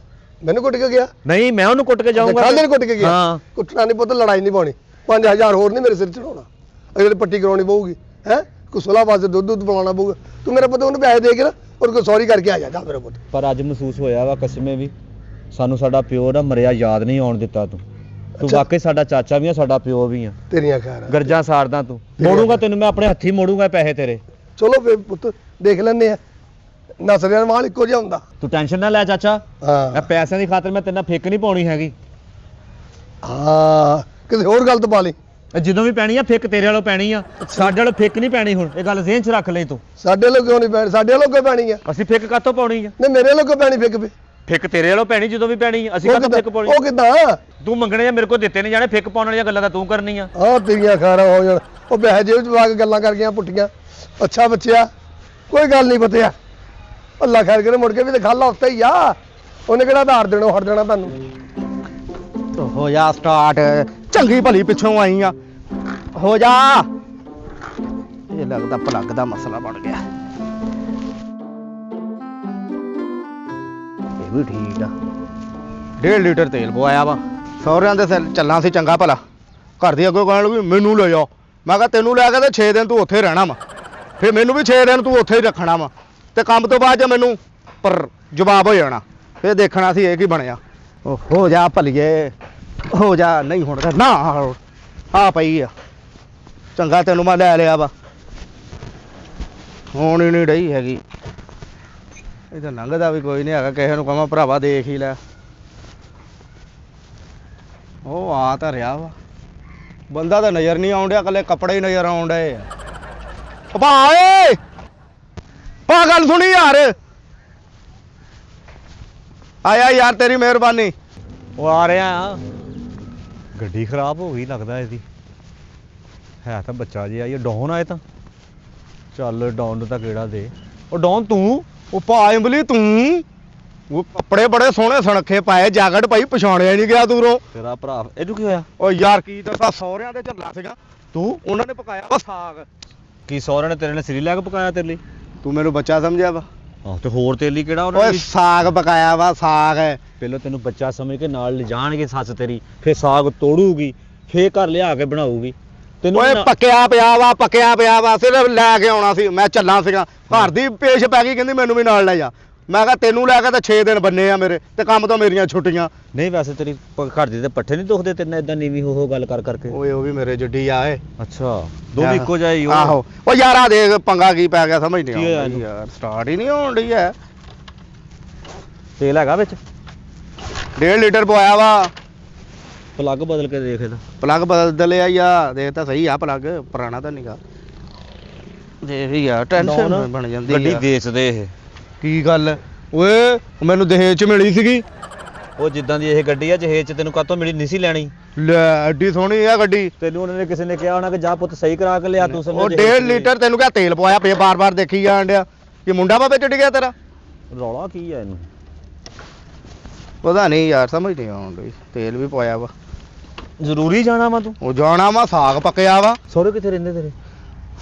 ਮੈਨੂੰ ਕੁੱਟ ਕੇ ਗਿਆ? ਨਹੀਂ, ਮੈਂ ਉਹਨੂੰ ਕੁੱਟ ਕੇ ਜਾਊਂਗਾ। ਖਾਲੇ ਨੇ ਕੁੱਟ ਕੇ ਗਿਆ? ਹਾਂ। ਕੁੱਟਣਾ ਨਹੀਂ ਪੁੱਤ, ਲੜਾਈ ਨਹੀਂ ਪਾਉਣੀ। 5000 ਹੋਰ ਨਹੀਂ ਮੇਰੇ ਸਿਰ ਚੜਾਉਣਾ, ਅਗਲੇ ਪੱਟੀ ਕਰਾਉਣੀ ਪਊਗੀ ਹੈ, ਕੋਈ ਸੁਲਾ ਵਾਸਤੇ ਦੁੱਧ ਪਿਲਾਉਣਾ ਪਊਗਾ। ਤੂੰ ਮੇਰਾ ਪੁੱਤ ਉਹਨੂੰ ਪੈਸੇ ਦੇ ਕੇ ਨਾ ਔਰ ਕੋਈ ਸੌਰੀ ਕਰਕੇ ਆ ਜਾ ਮੇਰਾ ਪੁੱਤ। ਪਰ ਅੱਜ ਮਹਿਸੂਸ ਹੋਇਆ ਵਾ ਕਸਮੇ ਵੀ, ਸਾਨੂੰ ਸਾਡਾ ਪਿਓ ਨਾ ਮਰਿਆ ਯਾਦ ਨਹੀਂ ਆਉਣ ਦਿੱਤਾ ਤੂੰ। ਤੂੰ ਅੱਛਾ। ਵਾਕਈ ਸਾਡਾ ਚਾਚਾ ਵੀ ਆ, ਸਾਡਾ ਪਿਓ ਵੀ ਆ। ਤੇਰੀਆਂ ਖੈਰਾਂ ਗਰਜਾਂ ਸਾਰਦਾ ਤੂੰ। ਮੋੜੂਗਾ ਤੈਨੂੰ ਮੈਂ ਆਪਣੇ ਹੱਥੀ ਮੋੜੂਗਾ ਪੈਸੇ ਤੇਰੇ। ਚਲੋ ਫੇਰ ਪੁੱਤ ਦੇਖ ਲੈਨੇ ਆ, ਨਸਰਿਆਂ ਦਾ ਮਾਲ ਇੱਕੋ ਜਿਹਾ ਹੁੰਦਾ। ਤੂੰ ਟੈਨਸ਼ਨ ਨਾ ਲੈ ਚਾਚਾ, ਮੈਂ ਹਾਂ ਪੈਸਿਆਂ ਦੀ ਖਾਤਰ ਮੈਂ ਤੇਰੇ ਨਾਲ ਫਿੱਕ ਨਹੀਂ ਪਾਉਣੀ ਹੈਗੀ। ਹਾਂ ਕਿਸੇ ਹੋਰ ਗੱਲ ਤੋਂ ਪਾ ਲਈ। ਜਦੋਂ ਵੀ ਪੈਣੀ ਆ ਫਿੱਕ ਤੇਰੇ ਵਾਲੋਂ ਪੈਣੀ ਆ, ਸਾਡੇ ਵਾਲੋਂ ਫਿੱਕ ਨਹੀਂ ਪੈਣੀ। ਹੁਣ ਇਹ ਗੱਲ ਜ਼ਿਹਨ 'ਚ ਰੱਖ ਲਈ ਤੂੰ। ਸਾਡੇ ਲੋਕ ਕਿਉਂ ਨਹੀਂ ਪੈਣੀ? ਸਾਡੇ ਲੋਕ ਕਿਉਂ ਪੈਣੀ ਆ? ਅਸੀਂ ਫਿੱਕ ਕਾਹਤੋਂ ਪਾਉਣੀ ਆ? ਨਹੀਂ ਮੇਰੇ ਲੋਕ ਕਿਉਂ ਪੈਣੀ ਫਿੱਕ ਪੇ? ਫਿੱਕ ਤੇਰੇ ਵਾਲੋਂ ਪੈਣੀ ਜਦੋਂ ਵੀ ਪੈਣੀ ਆ। ਅਸੀਂ ਉਹ ਕਾਹਤੋਂ ਫਿੱਕ ਕਿੱਦਾਂ? ਪਾਉਣੀ? ਉਹ ਕਿੱਦਾਂ? ਤੂੰ ਮੰਗਣੇ ਜਾਂ ਮੇਰੇ ਕੋਲ ਦਿੱਤੇ ਨਹੀਂ ਜਾਣੇ, ਫਿੱਕ ਪਾਉਣ ਵਾਲੀਆਂ ਗੱਲਾਂ ਤਾਂ ਤੂੰ ਕਰਨੀਆਂ। ਆਹ ਤੇਰੀਆਂ ਖੈਰਾਂ ਹੋ ਜਾਣ। ਉਹ ਪੈਸੇ ਜੇਬ 'ਚ ਪਾ ਕੇ ਗੱਲਾਂ ਕਰ ਗਈਆਂ ਪੁੱਠੀਆਂ। ਅੱਛਾ ਬੱਚਿਆ, ਕੋਈ ਗੱਲ ਨਹੀਂ ਪਤਿਆ, ਅੱਲਾ ਖੈਰ ਕਰੇ, ਮੁੜ ਕੇ ਵੀ ਤੇ ਖਾਲਾ ਉੱਤੇ ਹੀ ਆ। ਉਹਨੇ ਕਿਹੜਾ ਆਧਾਰ ਦੇਣੋਂ ਹਟ ਜਾਣਾ ਤੁਹਾਨੂੰ। ਹੋ ਜਾ ਸਟਾਰਟ, ਚੰਗੀ ਭਲੀ ਪਿੱਛੋਂ ਆਈ ਆ, ਹੋ ਜਾ। ਇਹ ਲੱਗਦਾ ਪਲੱਗ ਦਾ ਮਸਲਾ ਬਣ ਗਿਆ। ਇਹ ਵੀ ਠੀਕ ਆ। 1.5 ਲੀਟਰ ਤੇਲ ਪਵਾਇਆ ਵਾ। ਸਹੁਰਿਆਂ ਦੇ ਸਿਰ ਚੱਲਾਂ ਸੀ ਚੰਗਾ ਭਲਾ, ਘਰ ਦੀ ਅੱਗੋਂ ਕਹਿਣ ਲੱਗੀ ਮੈਨੂੰ ਲੈ ਜਾ। ਮੈਂ ਕਿਹਾ ਤੈਨੂੰ ਲੈ ਕੇ ਤੇ 6 ਦਿਨ ਤੂੰ ਉੱਥੇ ਰਹਿਣਾ ਵਾ, ਫਿਰ ਮੈਨੂੰ ਵੀ 6 ਦਿਨ ਤੂੰ ਉੱਥੇ ਹੀ ਰੱਖਣਾ ਵਾ, ਤੇ ਕੰਮ ਤੋਂ ਬਾਅਦ ਜੇ ਮੈਨੂੰ ਪਰ ਜਵਾਬ ਹੋ ਜਾਣਾ, ਫਿਰ ਦੇਖਣਾ ਸੀ ਇਹ ਕੀ ਬਣਿਆ। ਉਹ ਹੋ ਜਾ ਭਲੀਏ, ਹੋ ਜਾ। ਨਹੀਂ ਹੁਣ ਤਾਂ ਨਾ ਆ ਪਈ ਆ। ਚੰਗਾ ਤੈਨੂੰ ਮੈਂ ਲੈ ਲਿਆ ਵਾ, ਹੁਣ ਹੀ ਨਹੀਂ ਰਹੀ ਹੈਗੀ। ਇਹ ਤਾਂ ਲੰਘਦਾ ਵੀ ਕੋਈ ਨਹੀਂ ਹੈਗਾ, ਕਿਸੇ ਨੂੰ ਕਹਾਂ ਭਰਾਵਾ ਦੇਖ ਹੀ ਲੈ। ਉਹ ਆ ਤਾਂ ਰਿਹਾ ਵਾ, ਬੰਦਾ ਤਾਂ ਨਜ਼ਰ ਨਹੀਂ ਆਉਣ ਡਿਆ, ਇਕੱਲੇ ਕੱਪੜੇ ਹੀ ਨਜ਼ਰ ਆਉਣ ਡਏ ਆ। ਉਹ ਭਾ ਓਏ, ਭਾ ਗੱਲ ਸੁਣੀ ਯਾਰ। ਆਇਆ ਯਾਰ, ਤੇਰੀ ਮਿਹਰਬਾਨੀ। ਉਹ ਆ ਰਿਹਾ ਆ। ਗੱਡੀ ਖਰਾਬ ਹੋ ਗਈ ਲੱਗਦਾ ਇਹਦੀ। ਹੈ ਤਾਂ ਬੱਚਾ ਜਿਹਾ ਇਹ ਡਾਊਨ ਆਏ ਤਾਂ ਚੱਲ ਡਾਊਨ ਨੂੰ ਤਾਂ ਕਿਹੜਾ ਦੇ। ਉਹ ਡਾਊਨ ਤੂੰ ਉਹ ਭਾ ਇੰਬਲੀ ਤੂੰ ਉਹ ਕੱਪੜੇ ਬੜੇ ਸੋਹਣੇ ਸੁਣਖੇ ਪਾਏ, ਜੈਕਟ ਭਾਈ ਪਛਾਣਿਆ ਨਹੀਂ ਗਿਆ ਦੂਰੋਂ। ਤੇਰਾ ਭਰਾ ਇਹਨੂੰ ਕੀ ਹੋਇਆ? ਓ ਯਾਰ ਕੀ ਦੱਸਾਂ, ਸਹੁਰਿਆਂ ਦੇ ਝੱਲਾ ਸੀਗਾ ਤੂੰ, ਉਹਨਾਂ ਨੇ ਪਕਾਇਆ ਵਾ ਸਾਗ। ਕੀ ਸਹੁਰੇ ਨੇ ਤੇਰੇ ਨੇ ਸਰੀ ਲੈ ਕੇ ਪਕਾਇਆ ਤੇਰੇ ਲਈ? ਤੂੰ ਮੈਨੂੰ ਬੱਚਾ ਸਮਝਿਆ ਵਾ? ਆਹ ਤੇ ਹੋਰ ਤੇਰੇ ਲਈ ਕਿਹੜਾ ਉਹਨਾਂ ਓਏ ਨੇ? ਸਾਗ ਪਕਾਇਆ ਵਾ ਸਾਗ। ਪਹਿਲਾਂ ਤੈਨੂੰ ਬੱਚਾ ਸਮਝ ਕੇ ਨਾਲ ਲਿਜਾਣਗੇ ਸੱਸ ਤੇਰੀ, ਫਿਰ ਸਾਗ ਤੋੜੂਗੀ, ਫੇਰ ਘਰ ਲਿਆ ਕੇ ਬਣਾਊਗੀ ਤੈਨੂੰ। ਓਏ ਪੱਕਿਆ ਪਿਆ ਵਾ ਸਿਰਫ ਲੈ ਕੇ ਆਉਣਾ ਸੀ, ਮੈਂ ਚੱਲਾਂ ਸੀਗਾ। ਘਰ ਦੀ ਪੇਸ਼ ਪੈ ਗਈ, ਕਹਿੰਦੀ ਮੈਨੂੰ ਵੀ ਨਾਲ ਲੈ ਜਾ। ਮੈਂ ਕਿਹਾ ਤੈਨੂੰ ਲੈ ਕੇ ਤਾਂ 6 ਦਿਨ ਬੰਨੇ ਆ ਮੇਰੇ, ਤੇ ਕੰਮ ਤੋਂ ਮੇਰੀਆਂ ਛੁੱਟੀਆਂ। ਨਹੀਂ ਵੈਸੇ ਤੇਰੀ ਘਰ ਦੀ ਤੇ ਪੱਠੇ ਨਹੀਂ ਦੁਖਦੇ ਤੇਰੇ ਨਾਲ ਇਦਾਂ ਨੀਵੀਂ ਹੋ ਗੱਲ ਕਰ ਕਰਕੇ? ਓਏ ਉਹ ਵੀ ਮੇਰੇ ਜੱਡੀ ਆ ਏ। ਅੱਛਾ ਦੋ ਵੀ ਇੱਕੋ ਜਾਈ ਆਹੋ। ਓ ਯਾਰ ਆ ਦੇਖ ਪੰਗਾ ਕੀ ਪੈ ਗਿਆ, ਸਮਝ ਕੀ ਨਹੀਂ ਹੋਇਆ ਆਉਂਦੀ ਇਹਨੂੰ? ਯਾਰ, ਸਟਾਰਟ ਹੀ ਨਹੀਂ ਹੋਣ ਡਈ ਐ। ਤੇਲ ਹੈਗਾ ਵਿੱਚ? 1.5 ਲੀਟਰ ਪਵਾਇਆ ਵਾ। ਪਲੱਗ ਬਦਲ ਕੇ ਦੇਖ ਇਹਦਾ। ਪਲੱਗ ਬਦਲ ਲਿਆ ਯਾ, ਦੇਖ ਤਾਂ ਸਹੀ ਆ ਪਲੱਗ, ਪੁਰਾਣਾ ਤਾਂ ਨਹੀਂਗਾ। ਦੇਖ ਯਾਰ ਟੈਨਸ਼ਨ ਬਣ ਜਾਂਦੀ ਗੱਡੀ ਆ। ਵੇਚਦੇ ਇਹ। ਕੀ ਗੱਲ ਓਏ, ਮੈਨੂੰ ਦਹੇਜ ਚ ਮਿਲੀ ਸੀਗੀ। ਉਹ ਜਿੱਦਾਂ ਦੀ ਇਹ ਗੱਡੀ ਆ ਜਹੇਜ ਚ ਤੈਨੂੰ ਕਾਹਤੋਂ ਮਿਲੀ? ਨਹੀਂ ਸੀ ਲੈਣੀ। ਲੈ ਐਡੀ ਸੋਹਣੀ ਆ ਗੱਡੀ। ਤੈਨੂੰ ਉਹਨਾਂ ਨੇ ਕਿਸੇ ਨੇ ਕਿਹਾ ਹੋਣਾ ਕਿ ਜਾ ਪੁੱਤ ਸਹੀ ਕਰਾ ਕੇ ਲਿਆ, ਤੂੰ ਸਮਝ ਉਹ 1.5 ਲੀਟਰ ਤੈਨੂੰ ਕਿਹਾ ਤੇਲ ਪਵਾਇਆ ਪਿਆ, ਬਾਰ-ਬਾਰ ਦੇਖੀ ਜਾਣ ਡਿਆ ਕਿ ਮੁੰਡਾ ਬਾਬੇ ਚੜ ਗਿਆ ਤੇਰਾ। ਰੌਲਾ ਕੀ ਆ ਇਹਨੂੰ? ਪਤਾ ਨਹੀਂ ਯਾਰ, ਸਮਝ ਨਹੀਂ ਆਉਂਦੀ। ਤੇਲ ਵੀ ਪਵਾਇਆ ਵਾ। ਜ਼ਰੂਰੀ ਜਾਣਾ ਵਾ ਤੂੰ? ਉਹ ਜਾਣਾ ਵਾ, ਸਾਗ ਪੱਕਿਆ ਵਾ। ਸਹੁਰੇ ਕਿੱਥੇ ਰਹਿੰਦੇ ਤੇਰੇ?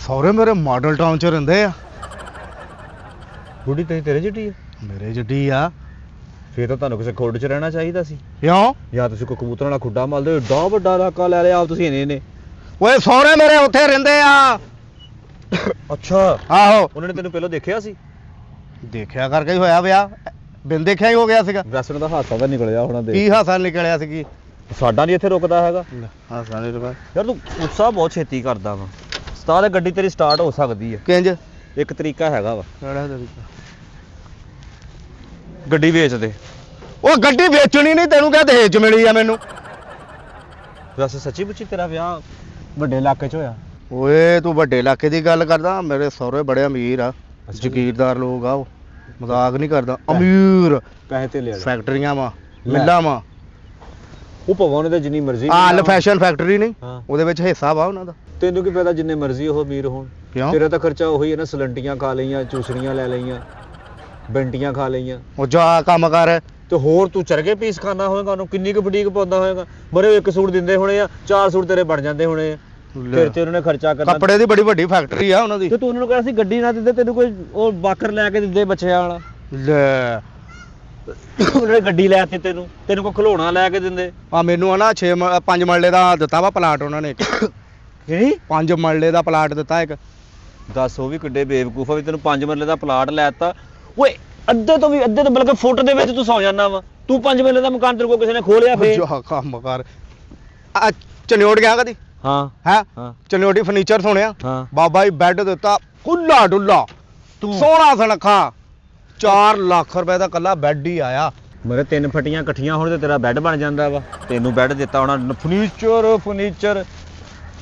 ਸਹੁਰੇ ਮੇਰੇ ਮਾਡਲ ਟਾਊਨ ਚ ਰਹਿੰਦੇ ਆ। ਬੁੱਢੀ ਤੇਰੀ ਤੇਰੇ ਜਿੱਡੀ ਆ? ਮੇਰੇ ਜੱਡੀ ਆ। ਫੇਰ ਤਾਂ ਤੁਹਾਨੂੰ ਕਿਸੇ ਖੁੱਡ 'ਚ ਰਹਿਣਾ ਚਾਹੀਦਾ ਸੀ। ਕਿਉਂ? ਜਾਂ ਤੁਸੀਂ ਕੋਈ ਕਬੂਤਰਾਂ ਵਾਲਾ ਖੁੱਡਾ ਮਲਦੇ, ਏਡਾ ਵੱਡਾ ਇਲਾਕਾ ਲੈ ਲਿਆ ਆਪ ਤੁਸੀਂ ਇਹਨੇ। ਓਏ ਸਹੁਰੇ ਮੇਰੇ ਉੱਥੇ ਰਹਿੰਦੇ ਆ। ਅੱਛਾ ਆਹੋ। ਉਹਨਾਂ ਨੇ ਤੈਨੂੰ ਪਹਿਲਾਂ ਦੇਖਿਆ ਸੀ? ਦੇਖਿਆ ਕਰਕੇ ਹੀ ਹੋਇਆ ਵਿਆਹ, ਬਿਨ ਦੇਖਿਆ ਹੀ ਹੋ ਗਿਆ ਸੀਗਾ। ਵੈਸੇ ਦਾ ਹਾਸਾ ਤਾਂ ਨਿਕਲਿਆ ਹੋਣਾ ਕੀ ਦੇ। ਹਾਸਾ ਨਿਕਲਿਆ ਸੀ? ਕੀ ਸਾਡਾ ਨਹੀਂ ਇੱਥੇ ਰੁਕਦਾ ਹੈਗਾ। ਹਾਸਾ ਨਹੀਂ ਰੁਕਾ? ਯਾਰ ਤੂੰ ਗੁੱਸਾ ਬਹੁਤ ਛੇਤੀ ਕਰਦਾ ਵਾ। ਉਸਤਾਦ ਗੱਡੀ ਤੇਰੀ ਸਟਾਰਟ ਹੋ ਸਕਦੀ ਹੈ, ਕਿੰਜ? ਇੱਕ ਤਰੀਕਾ ਹੈਗਾ ਵਾ। ਕਿਹੜਾ ਤਰੀਕਾ? ਗੱਡੀ ਵੇਚ ਦੇ। ਉਹ ਗੱਡੀ ਵੇਚਣੀ ਨਹੀਂ, ਤੈਨੂੰ ਕਿਹਾ ਦਹੇਜ ਚ ਮਿਲੀ ਆ ਮੈਨੂੰ। ਵੈਸੇ ਸੱਚੀ ਮੁੱਚੀ ਤੇਰਾ ਵਿਆਹ ਵੱਡੇ ਇਲਾਕੇ 'ਚ ਹੋਇਆ? ਓਏ ਤੂੰ ਵੱਡੇ ਇਲਾਕੇ ਦੀ ਗੱਲ ਕਰਦਾ, ਮੇਰੇ ਸਹੁਰੇ ਬੜੇ ਅਮੀਰ ਆ, ਜ਼ਗੀਰਦਾਰ ਲੋਕ ਆ ਉਹ, ਮਜ਼ਾਕ ਨਹੀਂ ਕਰਦਾ, ਅਮੀਰ। ਪੈਸੇ ਤੇ ਲਿਆ ਫੈਕਟਰੀਆਂ ਵਾ, ਮਿੱਲਾਂ ਵਾ। ਉਹ ਭਗਵਾਨ ਦੇ ਜਿੰਨੀ ਮਰਜ਼ੀ ਆਲ ਫੈਸ਼ਨ ਫੈਕਟਰੀ ਨਹੀਂ, ਹਾਂ। ਉਹਦੇ ਵਿੱਚ ਹਿੱਸਾ ਵਾ ਉਹਨਾਂ ਦਾ। ਤੈਨੂੰ ਕੀ ਪਤਾ ਜਿੰਨੇ ਮਰਜ਼ੀ ਉਹ ਅਮੀਰ ਹੋਣ, ਕਿਉਂ? ਤੇਰਾ ਤਾਂ ਖਰਚਾ ਉਹੀ ਹੈ ਨਾ। ਸਲੰਟੀਆਂ ਖਾ ਲਈਆਂ, ਚੂਸਣੀਆਂ ਲੈ ਲਈਆਂ, ਬੈਂਟੀਆਂ ਖਾ ਲਈਆਂ, ਉਹ ਜਾ ਕੰਮ ਕਰ। ਤੇ ਹੋਰ ਤੂੰ ਚਰਗੇ ਪੀਸ ਖਾਣਾ ਹੋਏਗਾ, ਉਹਨੂੰ ਕਿੰਨੀ ਕੁ ਬੁਟੀਕ ਪਾਉਂਦਾ ਹੋਏਗਾ। ਬਰੇ ਇੱਕ ਸੂਟ ਦਿੰਦੇ ਹੋਣੇ ਆ, 4 ਸੂਟ ਤੇਰੇ ਬਣ ਜਾਂਦੇ ਹੋਣੇ ਆ। ਫਿਰ ਤੇ ਉਹਨਾਂ ਨੇ ਖਰਚਾ ਕਰਨਾ। ਕੱਪੜੇ ਦੀ ਬੜੀ ਵੱਡੀ ਫੈਕਟਰੀ ਆ ਉਹਨਾਂ ਦੀ। ਤੇ ਤੂੰ ਉਹਨਾਂ ਨੂੰ ਕਹਿੰਦਾ ਸੀ ਗੱਡੀ ਨਾ ਦਿੰਦੇ, ਤੈਨੂੰ ਕੋਈ ਉਹ ਬਾਕਰ ਲੈ ਕੇ ਦਿੰਦੇ ਬੱਚਿਆਂ ਵਾਲਾ। ਲੈ ਉਹਨਾਂ ਨੇ ਗੱਡੀ ਲੈ ਦਿੱਤੀ ਤੈਨੂੰ, ਤੈਨੂੰ ਕੋਈ ਖਿਡੌਣਾ ਲੈ ਕੇ ਦਿੰਦੇ। ਆ ਮੈਨੂੰ ਆ ਨਾ 5 ਮਰਲੇ ਦਾ ਦਿੱਤਾ ਵਾ ਪਲਾਟ ਉਹਨਾਂ ਨੇ। ਕੀ 5 ਮਰਲੇ ਦਾ ਪਲਾਟ ਦਿੱਤਾ ਇੱਕ। ਦੱਸ ਉਹ ਵੀ ਕਿੱਡੇ ਬੇਵਕੂਫ ਆ ਵੀ ਤੈਨੂੰ 5 ਮਰਲੇ ਦਾ ਪਲਾਟ ਲੈ ਦਿੱਤਾ। ਓਏ ਅੱਧੇ ਤੋਂ ਬਲਕਿ ਫੁੱਟ ਦੇ ਵਿੱਚ ਤੂੰ ਸੌ ਜਾਂਦਾ ਵਾ। ਤੂੰ 5 ਮਰਲੇ ਦਾ ਮਕਾਨ ਤੇਰੇ ਕੋਲ ਕਿਸੇ ਨੇ ਖੋਲਿਆ ਫੇਰ? ਜਾ ਕੰਮ ਕਰ। ਆ ਚਨਿਓੜ ਗਿਆ ਕਦੀ? ਹਾਂ ਹੈ ਹਾਂ ਚਨਿਓੜੀ ਫਰਨੀਚਰ ਸੁਣਿਆ? ਹਾਂ। ਬਾਬਾ ਜੀ ਬੈੱਡ ਦਿੱਤਾ ਖੁੱਲਾ ਡੁੱਲਾ, ਤੂੰ ਸੋਹਣਾ ਸੁਨੱਖਾ, 4 ਲੱਖ ਰੁਪਏ ਦਾ ਕੱਲਾ ਬੈੱਡ ਹੀ ਆਇਆ। ਮੇਰੇ 3 ਫਟੀਆਂ ਇਕੱਠੀਆਂ ਹੋਣ ਤੇ ਤੇਰਾ ਬੈੱਡ ਬਣ ਜਾਂਦਾ ਵਾ। ਤੈਨੂੰ ਬੈੱਡ ਦਿੱਤਾ ਹੋਣਾ, ਫਰਨੀਚਰ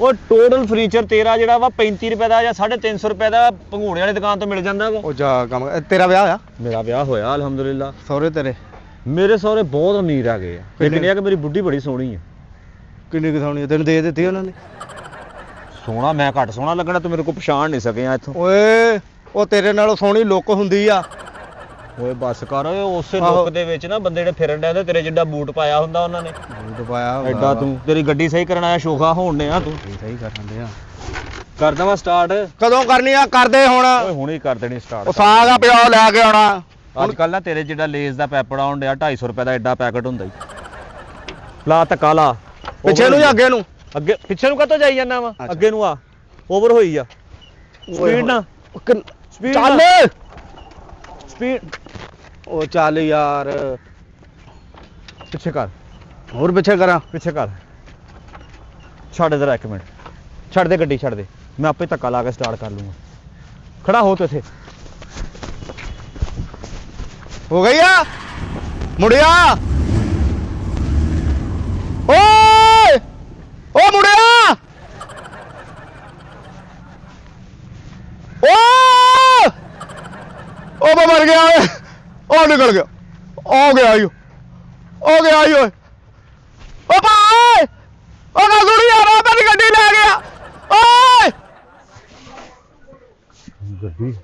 ਉਹ ਟੋਟਲ ਫਰਨੀਚਰ ਤੇਰਾ ਜਿਹੜਾ ਵਾ 35 ਰੁਪਏ ਦਾ ਜਾਂ 350 ਰੁਪਏ ਦਾ ਭੰਗੂਣੇ ਵਾਲੀ ਦੁਕਾਨ ਤੋਂ ਮਿਲ ਜਾਂਦਾ ਵਾ। ਉਹ ਜਾ ਕੰਮ ਤੇਰਾ ਵਿਆਹ ਹੋਇਆ? ਮੇਰਾ ਵਿਆਹ ਹੋਇਆ ਅਲਹਮਦੁਲਿਲਾ। ਸਹੁਰੇ ਤੇਰੇ ਮੇਰੇ ਸਹੁਰੇ ਬਹੁਤ ਅਮੀਰ ਆ ਗਏ ਆ, ਲੇਕਿਨ ਇਹ ਆ ਕਿ ਮੇਰੀ ਬੁੱਢੀ ਬੜੀ ਸੋਹਣੀ ਆ। ਕਿੰਨੀ ਕੁ ਸੋਹਣੀ ਤੈਨੂੰ ਦੇ ਦਿੱਤੀ ਉਹਨਾਂ ਨੇ? ਸੋਹਣਾ ਮੈਂ ਘੱਟ ਸੋਹਣਾ ਲੱਗਣਾ, ਤੂੰ ਮੇਰੇ ਕੋਲ ਪਛਾਣ ਨਹੀਂ ਸਕਿਆ ਇੱਥੋਂ। ਓਏ ਉਹ ਤੇਰੇ ਨਾਲੋਂ ਸੋਹਣੀ ਲੁੱਕ ਹੁੰਦੀ ਆ। ਓਏ ਬੱਸ ਕਰ ਓਏ, ਉਸੇ ਆਹੋ। ਲੁੱਕ ਦੇ ਵਿੱਚ ਨਾ ਬੰਦੇ ਜਿਹੜੇ ਫਿਰਨ ਡਿਆ ਹੁੰਦੇ, ਤੇਰੇ ਜਿੱਡਾ ਬੂਟ ਪਾਇਆ ਹੁੰਦਾ ਉਹਨਾਂ ਨੇ। ਬੂਟ ਪਾਇਆ ਹੁੰਦਾ ਐਡਾ ਵਾ। ਤੂੰ ਤੇਰੀ ਗੱਡੀ ਸਹੀ ਕਰਨ ਆਇਆ ਸ਼ੋਖਾ ਹੋਣ ਨੇ ਆ ਤੂੰ। ਸਹੀ ਕਰ ਦਿੰਦੇ ਆ। ਕਰਦਾ ਵਾ ਸਟਾਰਟ। ਕਦੋਂ ਕਰਨੀ ਆ? ਕਰਦੇ ਹੁਣ। ਓਏ ਹੁਣੇ ਹੀ ਕਰ ਦੇਣੀ ਸਟਾਰਟ। ਉਹ ਸਾਗ ਆ ਪਿਆ ਲੈ ਕੇ ਆਉਣਾ। ਅੱਜ ਕੱਲ ਨਾ ਤੇਰੇ ਜਿਹੜਾ ਲੇਜ਼ ਦਾ ਪੈਪੜ ਆਉਣ ਡਿਆ 250 ਰੁਪਏ ਦਾ ਐਡਾ ਪੈਕਟ ਹੁੰਦਾ ਹੀ। ਲਾ ਧੱਕਾ ਲਾ। ਪਿੱਛੇ ਨੂੰ ਜਾਂ ਅੱਗੇ ਨੂੰ? ਅੱਗੇ ਪਿੱਛੇ ਨੂੰ ਕਾਹਤੋਂ ਜਾਈ ਜਾਂਦਾ ਵਾ? ਅੱਗੇ ਨੂੰ ਆ, ਓਵਰ ਹੋਈ ਆ। ਸਪੀਡ ਨਾ ਸਪੀਡ ਚੱਲ। ਸਪੀਡ ਉਹ ਚੱਲ ਯਾਰ, ਪਿੱਛੇ ਕਰ, ਹੋਰ ਪਿੱਛੇ ਕਰਾਂ? ਪਿੱਛੇ ਕਰ। ਛੱਡ ਇਧਰ 1 ਮਿੰਟ, ਛੱਡ ਦੇ ਗੱਡੀ, ਛੱਡ ਦੇ, ਮੈਂ ਆਪੇ ਧੱਕਾ ਲਾ ਕੇ ਸਟਾਰਟ ਕਰ ਲੂੰਗਾ। ਖੜਾ ਹੋ ਤੂੰ ਇੱਥੇ। ਹੋ ਗਈ ਆ ਮੁੜਿਆ। ਓਏ ਓ ਮੁੜਿਆ। ਓ ਉਹ ਮੈਂ ਮਰ ਗਿਆ ਓਏ। ਉਹ ਨਿਕਲ ਗਿਆ, ਹੋ ਗਿਆ ਈ ਓਏ। ਓ ਭਾਈ ਉਹ ਗੱਲ ਸੁਣੀ ਯਾਰ ਆ ਮੇਰੀ ਗੱਡੀ ਲੈ ਗਿਆ ਓਏ ਗੱਡੀ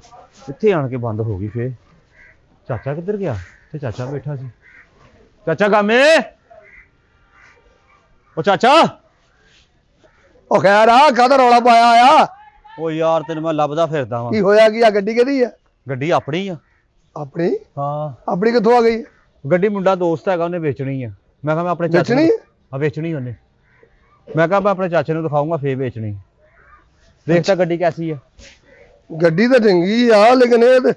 ਇੱਥੇ ਆਣ ਕੇ ਬੰਦ ਹੋ ਗਈ ਫੇਰ। ਚਾਚਾ ਕਿੱਧਰ ਗਿਆ? ਤੇ ਚਾਚਾ ਬੈਠਾ ਸੀ। ਚਾਚਾ ਗਾਮੇ, ਉਹ ਚਾਚਾ। ਉਹ ਖੈਰ ਆ ਕਾਹਦਾ ਰੌਲਾ ਪਾਇਆ ਆ? ਉਹ ਯਾਰ ਤੈਨੂੰ ਮੈਂ ਲੱਭਦਾ ਫਿਰਦਾ ਵਾਂ। ਕੀ ਹੋਇਆ ਕੀ ਆ? ਗੱਡੀ ਕਿਹਦੀ ਆ? ਗੱਡੀ ਆਪਣੀ ਆ। ਆਪਣੀ? ਹਾਂ ਆਪਣੀ ਕਿੱਥੋਂ ਆ ਗਈ? ਗੱਡੀ ਮੁੰਡਾ ਦੋਸਤ ਹੈਗਾ, ਉਹਨੇ ਵੇਚਣੀ ਆ। ਮੈਂ ਕਿਹਾ ਮੈਂ ਆਪਣੇ ਚਾਚੇ ਵੇਚਣੀ? ਹਾਂ ਵੇਚਣੀ ਉਹਨੇ। ਮੈਂ ਕਿਹਾ ਮੈਂ ਆਪਣੇ ਚਾਚੇ ਨੂੰ ਦਿਖਾਊਂਗਾ ਫੇਰ ਵੇਚਣੀ। ਦੇਖ ਤਾਂ ਗੱਡੀ ਕੈਸੀ ਆ। ਗੱਡੀ ਤਾਂ ਚੰਗੀ ਆ ਲੇਕਿਨ ਇਹ ਤੇ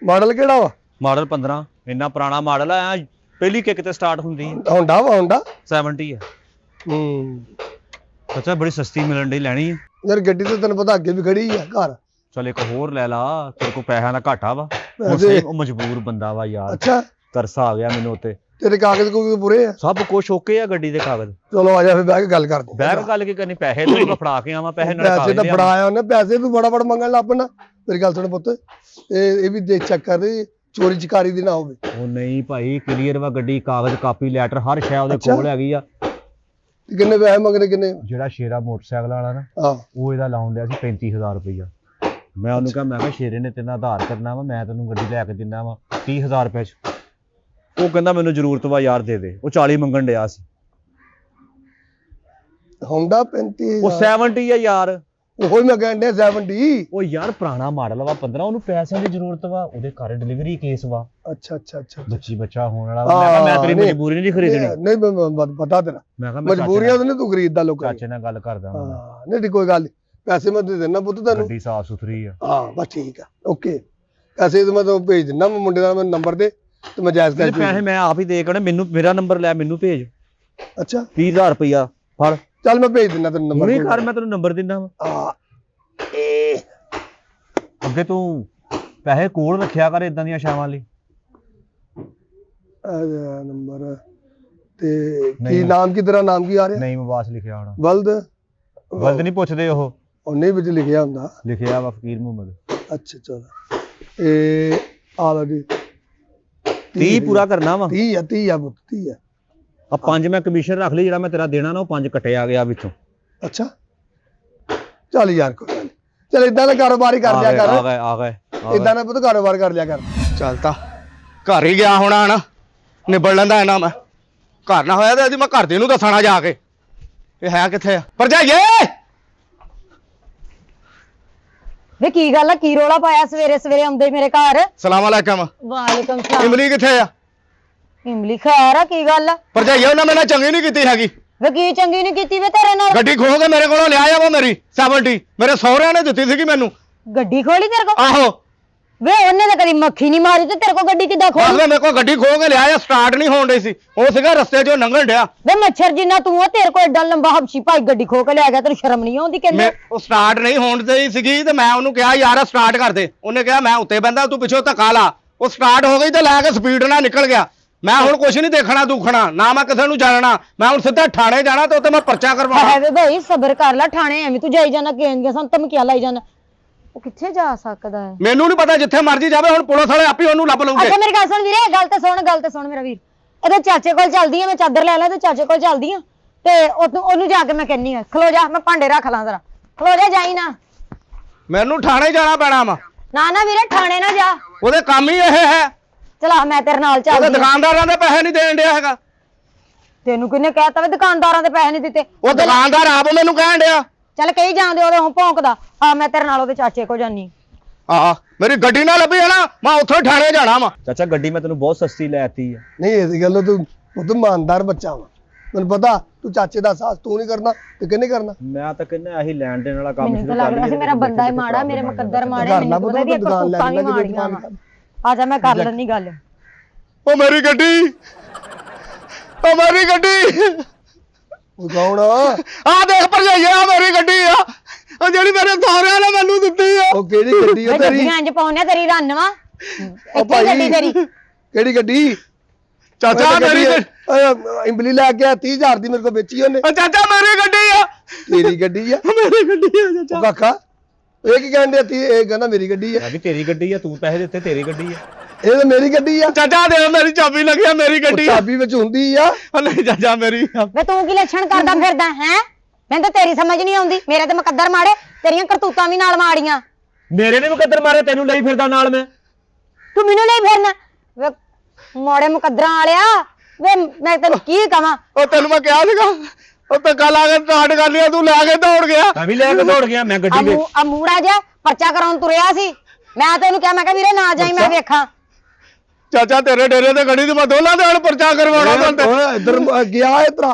ਮਾਡਲ ਕਿਹੜਾ ਵਾ? ਮਾਡਲ 15, ਇੰਨਾ ਪੁਰਾਣਾ ਮਾਡਲ ਆ। ਪਹਿਲੀ ਕਿੱਕ ਤੇ ਸਟਾਰਟ ਹੁੰਦੀ ਹੈ। ਹੋਂਡਾ ਵਾ ਹੋਂਡਾ? 70 ਆ। ਚਾਚਾ ਬੜੀ ਸਸਤੀ ਮਿਲਣ ਦੀ ਲੈਣੀ ਆ। ਯਾਰ ਗੱਡੀ ਤਾਂ ਤੈਨੂੰ ਪਤਾ ਅੱਗੇ ਵੀ ਖੜੀ ਆ ਘਰ। ਚੱਲ ਇੱਕ ਹੋਰ ਲੈ ਲਾ, ਤੇਰੇ ਕੋਲ ਪੈਸਿਆਂ ਦਾ ਘਾਟਾ ਵਾ। ਪੈਸੇ? ਉਹ ਮਜਬੂਰ ਬੰਦਾ ਵਾ ਯਾਰ। ਅੱਛਾ ਤਰਸ ਆ ਗਿਆ ਮੈਨੂੰ ਉੱਤੇ। ਤੇਰੇ ਕਾਗਜ਼ ਕੋਈ ਪੂਰੇ ਆ? ਸਭ ਕੁਛ ਓਕੇ ਆ ਗੱਡੀ ਦੇ ਕਾਗਜ਼। ਚਲੋ ਆ ਜਾ ਫਿਰ ਬਹਿ ਕੇ ਗੱਲ ਕਰਦੇ ਹਾਂ। ਬੈਗ ਗੱਲ ਕੀ ਕਰਨੀ? ਪੈਸੇ ਤੇ ਮੈਂ ਫੜਾ ਕੇ ਆਵਾਂ। ਪੈਸੇ ਨਾਲ ਪੈਸੇ ਤਾਂ ਫੜਾਇਆ ਉਹਨੇ, ਪੈਸੇ ਤੂੰ ਬੜਾ ਮੰਗਣ ਲੱਗ ਪੈਣਾ। ਮੇਰੀ ਗੱਲ ਸੁਣ ਪੁੱਤ, ਇਹ ਵੀ ਦੇਖ ਚੈੱਕ ਕਰ, ਚੋਰੀ ਚਕਾਰੀ ਦੀ ਨਾ ਹੋਵੇ। ਉਹ ਨਹੀਂ ਭਾਈ, ਕਲੀਅਰ ਵਾ ਗੱਡੀ, ਕਾਗਜ਼ ਕਾਪੀ ਲੈਟਰ ਹਰ ਸ਼ੈ ਉਹਦੇ ਕੋਲ ਹੈਗੀ ਆ। ਕਿੰਨੇ ਪੈਸੇ ਮੰਗਣੇ ਕਿੰਨੇ? ਜਿਹੜਾ ਸ਼ੇਰਾ ਮੋਟਰਸਾਈਕਲ ਵਾਲਾ ਨਾ, ਹਾਂ ਉਹ ਇਹਦਾ ਲਾਉਣ ਡਿਆ ਸੀ 35000 ਰੁਪਈਆ। ਮੈਂ ਉਹਨੂੰ ਕਿਹਾ, ਮੈਂ ਕਿਹਾ ਸ਼ੇਰੇ ਨੇ ਤੇਨਾਂ ਆਧਾਰ ਕਰਨਾ ਵਾ, ਮੈਂ ਤੈਨੂੰ ਗੱਡੀ ਲੈ ਕੇ ਦਿੰਦਾ ਵਾ 30000 ਰੁਪਏ ਚ। ਉਹ ਕਹਿੰਦਾ ਮੈਨੂੰ ਜ਼ਰੂਰਤ ਵਾ ਯਾਰ, ਦੇ ਦੇ। ਉਹ 40 ਮੰਗਣ ਡਿਆ ਸੀ। ਹੋਂਡਾ 35? ਉਹ 70 ਆ ਯਾਰ। ਉਹੀ ਮੈਂ ਕਹਿਣ ਡਿਆ 70। ਉਹ ਯਾਰ ਪੁਰਾਣਾ ਮਾਡਲ ਵਾ 15, ਉਹਨੂੰ ਪੈਸਿਆਂ ਦੀ ਜ਼ਰੂਰਤ ਵਾ, ਉਹਦੇ ਘਰ ਡਿਲੀਵਰੀ ਕੇਸ ਵਾ, ਅੱਛਾ ਅੱਛਾ ਅੱਛਾ ਬੱਚੀ ਬੱਚਾ ਹੋਣ ਵਾਲਾ। ਮੈਂ ਕਿਹਾ ਮੈਂ ਤੇਰੀ ਮਜਬੂਰੀ ਨਹੀਂ ਖਰੀਦਣੀ। ਨਹੀਂ ਪਤਾ ਤੇਰਾ, ਮੈਂ ਕਿਹਾ ਮੈਂ ਮਜਬੂਰੀਆਂ ਤਾਂ ਨਹੀਂ ਤੂੰ ਖਰੀਦਦਾ ਲੋਕਾਂ ਚਾਚੇ ਨਾਲ ਗੱਲ ਕਰਦਾ ਹਾਂ। ਹਾਂ ਨਹੀਂ ਕੋਈ ਗੱਲ ਨੀ, ਪੈਸੇ ਮੈਂ ਦੇ ਦੇਣਾ ਪੁੱਤ ਤੈਨੂੰ। ਗੱਡੀ ਸਾਫ ਸੁਥਰੀ ਆ। ਹਾਂ ਬਸ ਠੀਕ ਆ, ਓਕੇ। ਪੈਸੇ ਤਾਂ ਮੈਂ ਤੈਨੂੰ ਭੇਜ ਦਿੰਦਾ, ਮੈਂ ਮੁੰਡੇ ਦਾ ਮੈਨੂੰ ਨੰਬਰ ਦੇ ਤੇ ਮੈਂ ਜਾਇਜ਼ ਕਰ। ਪੈਸੇ ਮੈਂ ਆਪ ਹੀ ਦੇ ਕੇ ਮੈਨੂੰ, ਮੇਰਾ ਨੰਬਰ ਲੈ, ਮੈਨੂੰ ਭੇਜ। ਅੱਛਾ 30000 ਰੁਪਈਆ ਫੜ। ਚੱਲ ਮੈਂ ਭੇਜ ਦਿੰਦਾ ਤੈਨੂੰ ਨੰਬਰ। ਨਹੀਂ ਕਰ, ਮੈਂ ਤੈਨੂੰ ਨੰਬਰ ਦਿੰਦਾ ਵਾ। ਹਾਂ ਅੱਗੇ ਤੂੰ ਪੈਸੇ ਕੋਲ ਰੱਖਿਆ ਕਰ ਇਦਾਂ ਦੀਆਂ ਸ਼ਾਮਾਂ ਲਈ। ਨੰਬਰ ਤੇ ਕੀ ਨਾਮ, ਕੀ ਤੇਰਾ ਨਾਮ ਕੀ ਆ ਰਿਹਾ? ਨਹੀਂ ਮਬਾਸ ਲਿਖਿਆ ਹੋਣਾ। ਬਲਦ? ਬਲਦ ਨਹੀਂ ਪੁੱਛਦੇ, ਉਹ ਨਹੀਂ ਵਿੱਚ ਲਿਖਿਆ ਹੁੰਦਾ। ਲਿਖਿਆ ਵਾ ਫਕੀਰ ਮੁਹੰਮਦ। ਅੱਛਾ ਚਲ ਇਹ ਆ ਲਓ ਜੀ। 30 ਪੂਰਾ ਕਰਨਾ ਵਾ। 30 ਆ, 30 ਆ ਪੁੱਤ, 30 ਆ। ਆ 5 ਮੈਂ ਕਮਿਸ਼ਨ ਰੱਖ ਲਈ, ਜਿਹੜਾ ਮੈਂ ਤੇਰਾ ਦੇਣਾ ਨਾ ਉਹ 5 ਕੱਟਿਆ ਗਿਆ ਵਿੱਚੋਂ। ਅੱਛਾ ਚੱਲ ਯਾਰ ਕੋਈ ਗੱਲ ਨੀ। ਚੱਲ ਇਦਾਂ ਦਾ ਕਾਰੋਬਾਰ ਹੀ ਕਰ ਲਿਆ ਕਰ। ਆ ਗਏ ਇਦਾਂ ਦਾ ਪੁੱਤ ਕਾਰੋਬਾਰ ਕਰ ਲਿਆ ਕਰ। ਚੱਲ ਤਾਂ ਘਰ ਹੀ ਗਿਆ ਹੋਣਾ ਹਨਾ, ਨਿਬੜ ਲੈਂਦਾ ਇਹਨਾਂ। ਮੈਂ ਘਰ ਨਾ ਹੋਇਆ ਤੇ ਇਹਦੀ ਮੈਂ ਘਰ ਦੇ ਨੂੰ ਦੱਸਣਾ ਜਾ ਕੇ ਇਹ ਹੈ ਕਿੱਥੇ ਆ। ਭਰਜਾਈਏ ਵੇ ਕੀ ਗੱਲ ਆ? ਕੀ ਰੋਲਾ ਪਾਇਆ ਸਵੇਰੇ ਸਵੇਰੇ ਆਉਂਦੇ ਮੇਰੇ ਘਰ? ਸਲਾਮ ਅਲੈਕਮ। ਵਾਲੇਕਮ ਸਲਾਮ। ਇਮਲੀ ਕਿੱਥੇ ਆ? ਇਮਲੀ ਖੈਰ ਆ? ਕੀ ਗੱਲ ਆ? ਭਰਜਾਈਏ ਉਹਨਾਂ ਮੇਰੇ ਨਾਲ ਚੰਗੀ ਨਹੀਂ ਕੀਤੀ ਹੈਗੀ। ਵੇ ਕੀ ਚੰਗੀ ਨਹੀਂ ਕੀਤੀ ਵੇ ਤੇਰੇ ਨਾਲ? ਗੱਡੀ ਖੋਹ ਕੇ ਮੇਰੇ ਕੋਲੋਂ ਲਿਆ ਆ ਵਾ ਮੇਰੀ 70, ਮੇਰੇ ਸਹੁਰਿਆਂ ਨੇ ਦਿੱਤੀ ਸੀਗੀ ਮੈਨੂੰ। ਗੱਡੀ ਖੋਲੀ ਤੇਰੇ ਕੋਲ? ਆਹੋ ਵੇ ਉਹਨੇ ਤਾਂ ਕਦੀ ਮੱਖੀ ਨਹੀਂ ਮਾਰੀ ਤੇ ਤੇਰੇ ਕੋਲ ਗੱਡੀ ਕਿੱਦਾਂ ਖੋਲੀ? ਆਖਦੇ ਮੇਰੇ ਕੋਲ ਗੱਡੀ ਖੋਹ ਕੇ ਲਿਆ ਆ, ਸਟਾਰਟ ਨਹੀਂ ਹੋਣ ਡਈ ਸੀ। ਉਹ ਸੀਗਾ ਰਸਤੇ 'ਚੋਂ ਲੰਘਣ ਡਿਆ। ਵੇ ਮੱਛਰ ਜਿੰਨਾ ਤੂੰ ਆ, ਤੇਰੇ ਕੋਲ ਏਡਾ ਲੰਬਾ ਹਬਸ਼ੀ ਭਾਈ ਗੱਡੀ ਖੋ ਕੇ ਲਿਆ ਗਿਆ, ਤੈਨੂੰ ਸ਼ਰਮ ਨਹੀਂ ਆਉਂਦੀ? ਕਹਿੰਦੇ ਉਹ ਸਟਾਰਟ ਨਹੀਂ ਹੋਣ ਡਈ ਸੀਗੀ ਤੇ ਮੈਂ ਉਹਨੂੰ ਕਿਹਾ ਯਾਰ ਸਟਾਰਟ ਕਰ ਦੇ। ਉਹਨੇ ਕਿਹਾ ਮੈਂ ਉੱਤੇ ਬੰਦਾ, ਤੂੰ ਪਿੱਛੋਂ ਧੱਕਾ ਲਾ। ਉਹ ਸਟਾਰਟ ਹੋ ਗਈ ਤੇ ਲੈ ਕੇ ਸਪੀਡ ਨਾਲ ਨਿਕਲ ਗਿਆ। ਮੈਂ ਹੁਣ ਕੁਛ ਨਹੀਂ ਦੇਖਣਾ ਦੁਖਣਾ, ਨਾ ਮੈਂ ਕਿਸੇ ਨੂੰ ਜਾਣਨਾ। ਮੈਂ ਹੁਣ ਸਿੱਧਾ ਥਾਣੇ ਜਾਣਾ ਤੇ ਉੱਥੇ ਮੈਂ ਪਰਚਾ ਕਰਵਾਉਣਾ। ਹੈ ਵੇ ਭਾਈ ਸਬਰ ਕਰ ਲੈ, ਥਾਣੇ ਐਵੇਂ ਤੂੰ ਜਾਈ ਜਾਣਾ, ਕਹਿੰਦੀਆਂ ਸਾਨੂੰ ਧਮਕੀਆਂ ਲਾਈ ਜਾਣਾ। ਉਹ ਕਿੱਥੇ ਜਾ ਸਕਦਾ ਹੈ? ਮੈਨੂੰ ਨਹੀਂ ਪਤਾ, ਜਿੱਥੇ ਮਰਜ਼ੀ ਜਾਵੇ। ਹੁਣ ਪੁਲਿਸ ਵਾਲੇ ਆਪੇ ਉਹਨੂੰ ਲੱਭ ਲਊਗੇ। ਅੱਛਾ ਮੇਰੀ ਗੱਲ ਸੁਣ ਵੀਰੇ, ਗੱਲ ਤੇ ਸੁਣ ਮੇਰਾ ਵੀਰ। ਇਹਦੇ ਚਾਚੇ ਕੋਲ ਚੱਲਦੀ ਆ, ਮੈਂ ਚਾਦਰ ਲੈ ਲਾਂ ਤੇ ਚਾਚੇ ਕੋਲ ਚੱਲਦੀ ਆ ਤੇ ਉਹਨੂੰ ਜਾ ਕੇ ਮੈਂ ਕਹਿੰਨੀ ਆ, ਖਲੋ ਜਾ, ਮੈਂ ਭਾਂਡੇ ਰੱਖ ਲਾਂ ਜ਼ਰਾ, ਖਲੋ ਜਾ, ਜਾਈ ਨਾ। ਮੈਨੂੰ ਥਾਣੇ ਜਾਣਾ ਪੈਣਾ ਵਾ। ਨਾ ਵੀਰੇ ਥਾਣੇ ਨਾ ਜਾ, ਉਹਦੇ ਕੰਮ ਹੀ ਇਹ ਹੈ। ਚਲਾ ਮੈਂ ਤੇਰੇ ਨਾਲ ਉਹਦੇ ਚੱਲਦੀ ਆ। ਦੁਕਾਨਦਾਰਾਂ ਦੇ ਪੈਸੇ ਨਹੀਂ ਦੇਣ ਡਿਆ ਹੈਗਾ। ਤੈਨੂੰ ਕਿਹਨੇ ਕਹਿਤਾ ਵੀ ਦੁਕਾਨਦਾਰਾਂ ਦੇ ਪੈਸੇ ਨਹੀਂ ਦਿੱਤੇ? ਉਹ ਦੁਕਾਨਦਾਰ ਆਪ ਮੈਨੂੰ ਕਹਿਣ ਡਿਆ। ਚੱਲ ਕਹੀ ਜਾਂਦੇ ਉਹਦੇ ਹੁਣ ਭੌਂਕਦਾ। ਆ ਮੈਂ ਤੇਰੇ ਨਾਲ ਉਹਦੇ ਚਾਚੇ ਕੋਲ ਜਾਨੀ। ਆਹ ਮੇਰੀ ਗੱਡੀ ਨਾ ਲੱਭੀ ਹੈ ਨਾ, ਮੈਂ ਉੱਥੋਂ ਥਾਣੇ ਜਾਣਾ ਵਾ। ਚਾਚਾ ਗੱਡੀ ਮੈਂ ਤੈਨੂੰ ਬਹੁਤ ਸਸਤੀ ਲੈਤੀ ਆ। ਨਹੀਂ ਇਸ ਗੱਲ ਤੂੰ ਇਮਾਨਦਾਰ ਬੱਚਾ ਵਾ, ਮੈਨੂੰ ਪਤਾ। ਤੂੰ ਚਾਚੇ ਦਾ ਸਾਥ ਤੂੰ ਨਹੀਂ ਕਰਨਾ ਤੇ ਕਿਹਨੇ ਕਰਨਾ? ਮੈਂ ਤਾਂ ਕਹਿੰਦਾ ਆਹੀ ਲੈਣ ਦੇਣ ਵਾਲਾ ਕੰਮ ਮੈਨੂੰ ਤਾਂ ਲੱਗ ਰਿਹਾ ਸੀ ਮੇਰਾ ਬੰਦਾ ਹੀ ਮਾੜਾ, ਮੇਰੇ ਮੁਕੱਦਰ ਮਾੜੇ, ਮੈਨੂੰ ਪਤਾ ਵੀ ਕਰਤੂਤਾਂ ਵੀ ਮਾੜੀਆਂ ਵਾ। ਆ ਜਾ ਮੈਂ ਕਰ ਲੈਣੀ ਗੱਲ। ਉਹ ਮੇਰੀ ਗੱਡੀ, ਉਹ ਮੇਰੀ ਗੱਡੀ। ਉਹ ਕੌਣ? ਆ ਦੇਖ ਭਰਜਾਈਏ, ਆ ਮੇਰੀ ਗੱਡੀ ਆ, ਉਹ ਜਿਹੜੀ ਮੇਰੇ ਸਹੁਰਿਆਂ ਨੇ ਮੈਨੂੰ ਦਿੱਤੀ ਆ। ਉਹ ਕਿਹੜੀ ਗੱਡੀ ਆ ਤੇਰੀ? ਗੱਡੀਆਂ ਇੰਜ ਪਾਉਣਿਆ ਤੇਰੀ ਰੰਨ ਵਾ। ਉਹ ਭਾਈ ਗੱਡੀ ਤੇਰੀ ਕਿਹੜੀ ਗੱਡੀ? ਚਾਚਾ ਮੇਰੀ ਇੰਬਲੀ ਲੈ ਕੇ 30000 ਦੀ ਮੇਰੇ ਕੋਲ ਵੇਚੀ ਉਹਨੇ। ਉਹ ਚਾਚਾ ਮੇਰੀ ਗੱਡੀ ਆ। ਤੇਰੀ ਗੱਡੀ ਆ? ਮੇਰੀ ਗੱਡੀ ਆ ਚਾਚਾ। ਉਹ ਕਾਕਾ ਇਹ ਕੀ ਕਹਿੰਦੇ? ਇਹ ਕਹਿੰਦਾ ਮੇਰੀ ਗੱਡੀ ਆ। ਮੈਂ ਵੀ ਤੇਰੀ ਗੱਡੀ ਆ, ਤੂੰ ਪੈਸੇ ਦਿੱਤੇ, ਤੇਰੀ ਗੱਡੀ ਆ। ਇਹ ਤਾਂ ਮੇਰੀ ਗੱਡੀ ਆ। ਚਾਚਾ ਦੇ ਮੇਰੀ ਚਾਬੀ ਲੱਗਿਆ, ਮੇਰੀ ਗੱਡੀ ਆ। ਚਾਬੀ ਵਿੱਚ ਹੁੰਦੀ ਆ। ਨਹੀਂ ਚਾਚਾ ਮੇਰੀ ਵੇ ਤੂੰ ਕੀ ਲੱਛਣ ਕਰਦਾ ਫਿਰਦਾ ਹੈ? ਮੈਨੂੰ ਤਾਂ ਤੇਰੀ ਸਮਝ ਨਹੀਂ ਆਉਂਦੀ। ਮੇਰੇ ਤੇ ਮੁਕੱਦਰ ਮਾੜੇ, ਤੇਰੀਆਂ ਕਰਤੂਤਾਂ ਵੀ ਨਾਲ ਮਾੜੀਆਂ। ਮੇਰੇ ਨੇ ਮੁਕੱਦਰ ਮਾਰਿਆ, ਤੈਨੂੰ ਲਈ ਫਿਰਦਾ ਨਾਲ ਮੈਂ। ਤੂੰ ਮੈਨੂੰ ਲਈ ਫਿਰਨਾ ਵੇ ਮਾੜੇ ਮੁਕੱਦਰਾਂ ਵਾਲਿਆ। ਵੇ ਮੈਂ ਤੈਨੂੰ ਕੀ ਕਵਾਂ? ਉਹ ਤੈਨੂੰ ਮੈਂ ਕਿਹਾ ਸੀਗਾ, ਉਹ ਤਾਂ ਗੱਲ ਆ ਕੇ ਸਟਾਰਟ ਕਰ ਲਿਆ, ਤੂੰ ਲੈ ਕੇ ਦੌੜ ਗਿਆ। ਮੈਂ ਵੀ ਲੈ ਕੇ ਦੌੜ ਗਿਆ, ਮੈਂ ਗੱਡੀ ਵਿੱਚ। ਆ ਮੂੜਾ ਜਿਹਾ ਪਰਚਾ ਕਰਾਉਣ ਤੁਰਿਆ ਸੀ। ਮੈਂ ਤੈਨੂੰ ਕਿਹਾ, ਮੈਂ ਕਿਹਾ ਵੀਰੇ ਨਾ ਜਾਈ, ਮੈਂ ਵੇਖਾਂ। ਚਾਚਾ ਤੇਰੇ ਡੇਰੇ ਤੇ ਗੱਡੀ ਤੇ ਮੈਂ ਦੋਲਾਂ ਦੇ ਹੁਣ ਪਰਚਾ ਕਰਵਾਉਣਾ ਬੰਦ। ਓਏ ਇੱਧਰ ਗਿਆ, ਇੱਧਰ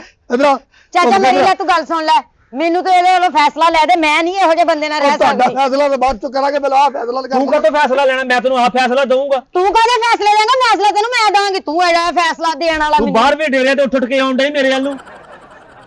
ਚਾਚਾ ਮੇਰੀ ਲੈ ਤੂੰ ਗੱਲ ਸੁਣ ਲੈ, ਮੈਨੂੰ ਤੇ ਇਹਦੇ ਵੱਲੋਂ ਫੈਸਲਾ ਲੈ ਦੇ। ਮੈਂ ਨਹੀਂ ਇਹੋ ਜਿਹੇ ਬੰਦੇ ਨਾਲ ਰਹਿ ਤੁਹਾਡਾ ਸਕਦੀ। ਫੈਸਲਾ ਤਾਂ ਬਾਅਦ ਚ ਕਰਾਂਗੇ, ਪਹਿਲਾਂ ਆਹ ਫੈਸਲਾ ਤੂੰ ਕਦੋਂ ਫੈਸਲਾ ਲੈਣਾ? ਮੈਂ ਤੈਨੂੰ ਆਹ ਫੈਸਲਾ ਦਊਂਗਾ। ਤੂੰ ਕਾਹਦੇ ਫੈਸਲੇ ਦੇਂਗਾ? ਫੈਸਲਾ ਤੈਨੂੰ ਮੈਂ ਦਾਂਗੀ, ਤੂੰ ਇਹਦਾ ਫੈਸਲਾ ਦੇਣ ਵਾਲਾ। ਤੂੰ ਬਾਹਰ ਵੀ ਡੇਰੇ ਤੇ ਉੱਠ ਕੇ ਆਉਣ ਡਈ ਮੇਰੇ ਵੱਲ ਨੂੰ।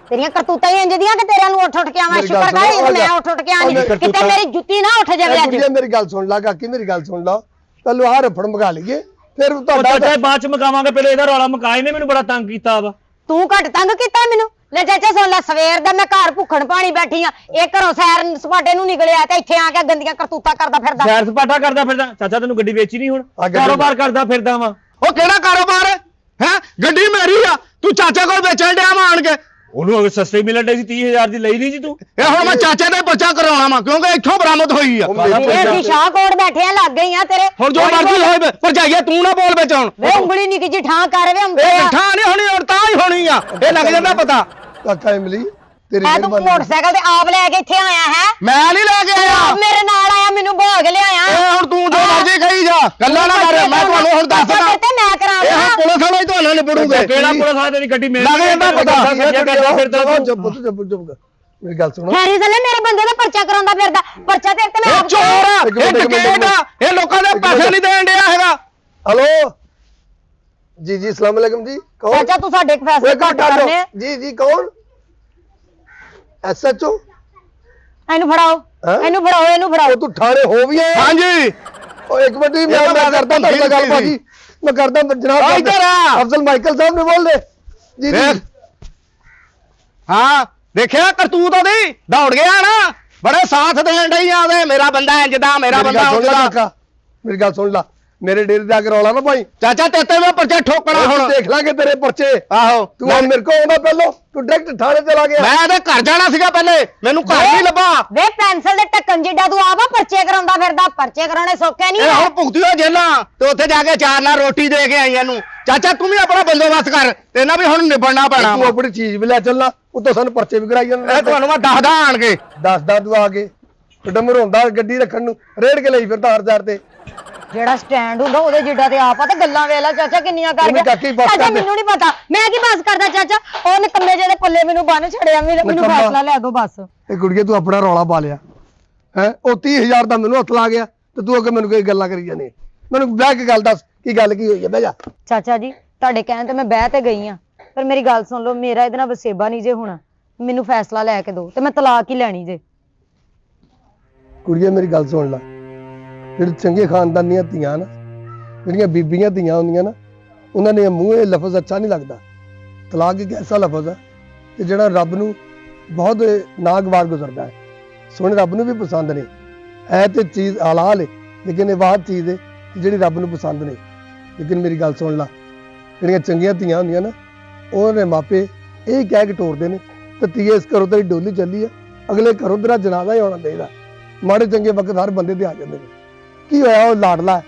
ਤੇਰੀਆਂ ਕਰਤੂਤਾਂ ਹੀ ਇੰਜ ਦੀਆਂ ਕਿ ਤੇਰਿਆਂ ਨੂੰ ਉੱਠ ਕੇ ਆਵਾਂ। ਸ਼ੁਕਰ ਕਰ ਮੈਂ ਉੱਠ ਕੇ ਆਣੀ, ਕਿਤੇ ਮੇਰੀ ਜੁੱਤੀ ਨਾ ਉੱਠ ਜਾਵੇ ਅੱਜ। ਮੇਰੀ ਗੱਲ ਸੁਣ ਲਾ ਕਾਕੀ, ਮੇਰੀ ਗੱਲ ਸੁਣ ਲਾ। ਪਹਿਲਾਂ ਆਹ ਰਫੜ ਮਗਾ ਲਈਏ, ਫਿਰ ਤੁਹਾਡਾ ਤੁਹਾਡਾ ਬਾਅਦ ਚ ਮਕਾਵਾਂਗੇ, ਪਹਿਲੇ ਇਹਦਾ ਰੌਲਾ ਮਕਾਏ ਨੇ ਮੈਨੂੰ ਬੜਾ ਤੰਗ ਕੀਤਾ ਵਾ। ਤੂੰ ਘੱਟ ਤੰਗ ਕੀਤਾ ਮੈਨੂੰ? ਲੈ ਚਾਚਾ ਸੁਣ ਲੈ, ਸਵੇਰ ਦਾ ਮੈਂ ਘਰ ਭੁੱਖਣ ਪਾਣੀ ਬੈਠੀ ਆ। ਇਹ ਘਰੋਂ ਸੈਰ ਸਪਾਟੇ ਨੂੰ ਨਿਕਲਿਆ ਤੇ ਇੱਥੇ ਆ ਕੇ ਗੰਦੀਆਂ ਕਰਤੂਤਾਂ ਕਰਦਾ ਫਿਰਦਾ। ਸੈਰ ਸਪਾਟਾ ਕਰਦਾ ਫਿਰਦਾ। ਚਾਚਾ ਤੈਨੂੰ ਗੱਡੀ ਵੇਚੀ ਨਹੀਂ ਹੁਣ? ਗੱਡੀ ਕਾਰੋਬਾਰ ਕਰਦਾ ਫਿਰਦਾ ਵਾ। ਉਹ ਕਿਹੜਾ ਕਾਰੋਬਾਰ ਹੈ? ਗੱਡੀ ਮੇਰੀ ਆ, ਤੂੰ ਚਾਚੇ ਕੋਲ ਵੇਚਣ ਡਿਆ ਵਾ ਆਣ ਕੇ। ਉਹਨੂੰ ਅਗਰ ਸਸਤੀ ਮਿਲਣ ਡਈ ਸੀ, 30,000 ਦੀ ਲਈ ਨਹੀਂ ਜੀ ਤੂੰ? ਇਹ ਹੁਣ ਮੈਂ ਚਾਚੇ ਦਾ ਪਰਚਾ ਕਰਾਉਣਾ ਵਾ, ਕਿਉਂਕਿ ਇੱਥੋਂ ਬਰਾਮਦ ਹੋਈ ਆ। ਇਹ ਵੀ ਸ਼ਾਹਕੋਟ ਬੈਠੇ ਆ, ਲੱਗ ਗਈ ਆ ਤੇਰੇ। ਹੁਣ ਜੋ ਮਰਜ਼ੀ ਹੋਏ ਭਰਜਾਈਆ, ਤੂੰ ਨਾ ਬੋਲ ਵਿੱਚ ਹੁਣ। ਵੇ ਉਂਗਲੀ ਨਿੱਕੀ ਜੀ ਠਾਂ ਕਰ ਵੇ ਹੁੰਦੇ ਇਹ ਆ। ਮਿੱਠਾ ਨਹੀਂ ਹੋਣੀ, ਹੁਣ ਤਾਂ ਹੀ ਹੋਣੀ ਆ। ਇਹ ਲੱਗ ਜਾਂਦਾ ਪਤਾ। ਕਾਕਾ ਇਮਲੀ ਤੇਰੀ ਐ ਤੂੰ ਮੋਟਰਸਾਈਕਲ ਤੇ ਆਪ ਲੈ ਕੇ ਇੱਥੇ ਆਇਆ ਹੈ? ਮੈਂ ਨਹੀਂ ਲੈ ਕੇ ਆਇਆ, ਆਪ ਮੇਰੇ ਨਾਲ ਆਇਆ, ਮੈਨੂੰ ਭੋਗ ਲਿਆਇਆ। ਇਹ ਹੁਣ ਤੂੰ ਜੋ ਮਰਜ਼ੀ ਕਹੀ ਜਾ, ਗੱਲਾਂ ਨਾ ਕਰ। ਮੈਂ ਤੁਹਾਨੂੰ ਹੁਣ ਦੱਸਦਾ, ਤੇ ਮੈਂ ਇਹ ਕਰਾਂਗਾ। ਹੁਣ ਪੁਲਿਸ ਵਾਲੇ ਹੀ ਤੁਹਾਨੂੰ ਨਿਬੜੂਗੇ। ਕਿਹੜਾ ਪੁਲਿਸ ਵਾਲਾ ਤੇਰੀ ਗੱਡੀ ਮੇਰੇ ਲੱਗ ਜਾਂਦਾ ਪਤਾ। ਮੇਰੀ ਗੱਲ ਸੁਣੋ। ਹੈਰੀ ਥੱਲੇ ਮੇਰੇ ਬੰਦੇ ਦਾ ਪਰਚਾ ਕਰਾਉਂਦਾ ਫਿਰਦਾ। ਪਰਚਾ ਤੇ ਇੱਕ ਮੈਂ ਇਹ ਆਪ ਚੋਰ ਆ, ਇਹ ਡਕੈਤ ਆ, ਇਹ ਲੋਕਾਂ ਦੇ ਪੈਸੇ ਨਹੀਂ ਦੇਣ ਡਿਆ ਹੈਗਾ। हेलो जी जी अस्सलाम वालेकुम जी कौन ਚਾਚਾ ਤੂੰ ਸਾਡੇ ਇੱਕ ਫੈਸਲੇ ਘੱਟ ਕਰਨੇ ਆ। जी जी कौन एसएचओ ਇਹਨੂੰ ਫੜਾਓ, ਹੈਂ? ਇਹਨੂੰ ਫੜਾਓ, ਇਹਨੂੰ ਫੜਾਓ। तू थाने हो भी है ਹਾਂਜੀ और एक मिनट ही मैं ये तो करता हूं बात तेरे गल भाजी मैं करता हूं जनाब आ, इधर आ। अफजल माइकल साहब ने बोल दे जी जी ਦੇਖ ਹਾਂ ਦੇਖਿਆ ਕਰਤੂਤ ਉਹਦੀ, ਦੌੜ ਗਿਆ ਨਾ, ਬੜੇ ਸਾਥ ਦੇਣ ਡਈ ਆ ਉਹਦੇ। ਮੇਰਾ ਬੰਦਾ ਇੰਜ ਦਾ, ਮੇਰਾ मेरी ਬੰਦਾ गल ਉਂਝ सुन ला ਦਾ। काका मेरी गल सुन ला मेरे डेरे जाके रौला ना भाई ਚਾਚਾ ਤੇਤੇ ਮੈਂ ਪਰਚਾ ਠੋਕਣਾ हम ਹੁਣ। देख लांगे तेरे पर्चे ਆਹੋ तू हम मेरे को आना पहलो तू डायरेक्ट थाने चला गया ਮੈਂ ਇਹਦੇ ਘਰ ਜਾਣਾ ਸੀਗਾ ਪਹਿਲੇ, ਮੈਨੂੰ ਘਰ ਨਹੀਂ ਲੱਭਾ। ਵੇ ਪੈਨਸਲ ਦੇ ਟੱਕਣ ਜਿੱਡਾ ਤੂੰ ਆਵਾ ਪਰਚੇ ਕਰਾਉਂਦਾ ਫਿਰਦਾ। ਪਰਚੇ ਕਰਾਉਣੇ ਸੌਖੇ ਨਹੀਂ ਇਹ ਹੁਣ ਭੁਗਤੀਓ ਜੇਲਾਂ ਤੇ ਉੱਥੇ ਜਾ ਕੇ ਚਾਰ ਨਾਲ ਰੋਟੀ ਦੇ ਕੇ ਆਈਆਂ ਨੂੰ। ਚਾਚਾ ਤੂੰ ਵੀ ਆਪਣਾ ਬੰਦੋਬਸਤ ਕਰ, ਤੇਨਾਂ ਵੀ ਹੁਣ ਨਿਬੜਨਾ ਪੈਣਾ तू ਵਾ। अपनी चीज भी ले चलना उतो सन पर्चे भी कराई ਇਹ ਤੁਹਾਨੂੰ ਮੈਂ ਦੱਸਦਾ ਆਣ ਕੇ। ਦੱਸਦਾ ਤੂੰ ਆ ਕੇ ਡਮਰ ਹੁੰਦਾ ਗੱਡੀ ਰੱਖਣ ਨੂੰ ਰੇੜ ਕੇ ਲਈ ਫਿਰਦਾ ਹਰ ਤੇ ਜਿਹੜਾ ਸਟੈਂਡ ਹੁੰਦਾ ਉਹਦੇ ਜਿੱਡਾ ਤੇ ਆਪ ਆ ਤੇ ਗੱਲਾਂ ਵੇਲਾ ਚਾਚਾ ਕਿੰਨੀਆਂ ਕਰ ਉਹਨੇ ਕਾਕੀ ਗਿਆ। ਬਸ ਚਾਚਾ ਕਰ ਦੇ। ਮੈਨੂੰ ਨਹੀਂ ਪਤਾ, ਮੈਂ ਕੀ ਬਸ ਕਰਦਾ ਚਾਚਾ। ਉਹ ਨਿਕੰਮੇ ਜਿਹੇ ਦੇ ਪੱਲੇ ਮੈਨੂੰ ਬੰਨ ਛੜਿਆ। ਮੈਨੂੰ ਨਿਕੰਮਾ। ਫੈਸਲਾ ਲੈ ਦੋ ਬਸ। ਇਹ ਕੁੜੀਏ ਤੂੰ ਆਪਣਾ ਰੌਲਾ ਪਾ ਲਿਆ ਹੈ ਉਹ 30,000 ਦਾ ਮੈਨੂੰ ਹੱਥ ਲਾ ਗਿਆ ਤੇ ਤੂੰ ਅੱਗੇ ਮੈਨੂੰ ਕੋਈ ਗੱਲਾਂ ਕਰੀ ਜਾਂਦੀ ਮੈਨੂੰ ਬਹਿ ਕੇ ਗੱਲ ਦੱਸ ਕੀ ਗੱਲ ਕੀ ਹੋਈ ਹੈ ਬਹਿ ਜਾ ਚਾਚਾ ਜੀ ਤੁਹਾਡੇ ਕਹਿਣ ਤੇ ਮੈਂ ਬਹਿ ਤੇ ਗਈ ਆ, ਪਰ ਮੇਰੀ ਗੱਲ ਸੁਣ ਲਓ, ਮੇਰਾ ਇਹਦੇ ਨਾਲ ਵਸੇਬਾ ਨਹੀਂ ਜੇ ਹੋਣਾ। ਮੈਨੂੰ ਫੈਸਲਾ ਲੈ ਕੇ ਦਿਓ ਤੇ ਮੈਂ ਤਲਾਕ ਹੀ ਲੈਣੀ ਜੇ। ਕੁੜੀਏ ਮੇਰੀ ਗੱਲ ਸੁਣ ਲੈ ਜਿਹੜੇ ਚੰਗੇ ਖਾਨਦਾਨ ਦੀਆਂ ਧੀਆਂ ਨਾ ਜਿਹੜੀਆਂ ਬੀਬੀਆਂ ਧੀਆਂ ਹੁੰਦੀਆਂ ਨਾ ਉਹਨਾਂ ਨੇ ਮੂੰਹ ਇਹ ਲਫ਼ਜ਼ ਅੱਛਾ ਨਹੀਂ ਲੱਗਦਾ। ਤਲਾਕ ਇੱਕ ਐਸਾ ਲਫ਼ਜ਼ ਹੈ ਕਿ ਜਿਹੜਾ ਰੱਬ ਨੂੰ ਬਹੁਤ ਨਾਗਵਾਰ ਗੁਜ਼ਰਦਾ ਹੈ। ਸੋਹਣੇ ਰੱਬ ਨੂੰ ਵੀ ਪਸੰਦ ਨਹੀਂ ਹੈ ਤੇ ਚੀਜ਼ ਹਲਾਲ ਹੈ, ਲੇਕਿਨ ਇਹ ਬਾਤ ਚੀਜ਼ ਹੈ ਜਿਹੜੀ ਰੱਬ ਨੂੰ ਪਸੰਦ ਨਹੀਂ। ਲੇਕਿਨ ਮੇਰੀ ਗੱਲ ਸੁਣ ਲਾ, ਜਿਹੜੀਆਂ ਚੰਗੀਆਂ ਧੀਆਂ ਹੁੰਦੀਆਂ ਨਾ ਉਹਨਾਂ ਦੇ ਮਾਪੇ ਇਹ ਕਹਿ ਕੇ ਟੋਰਦੇ ਨੇ ਤੇ ਧੀਏ ਇਸ ਘਰੋਂ ਤੇਰੀ ਡੋਲੀ ਚੱਲੀ ਆ, ਅਗਲੇ ਘਰੋਂ ਤੇਰਾ ਜਨਾਜ਼ਾ ਹੀ ਆਉਣਾ ਚਾਹੀਦਾ। ਮਾੜੇ ਚੰਗੇ ਵਕਤ ਹਰ ਬੰਦੇ ਤੇ ਆ ਜਾਂਦੇ ਨੇ। ਕੀ ਹੋਇਆ ਉਹ ਲਾਡਲਾ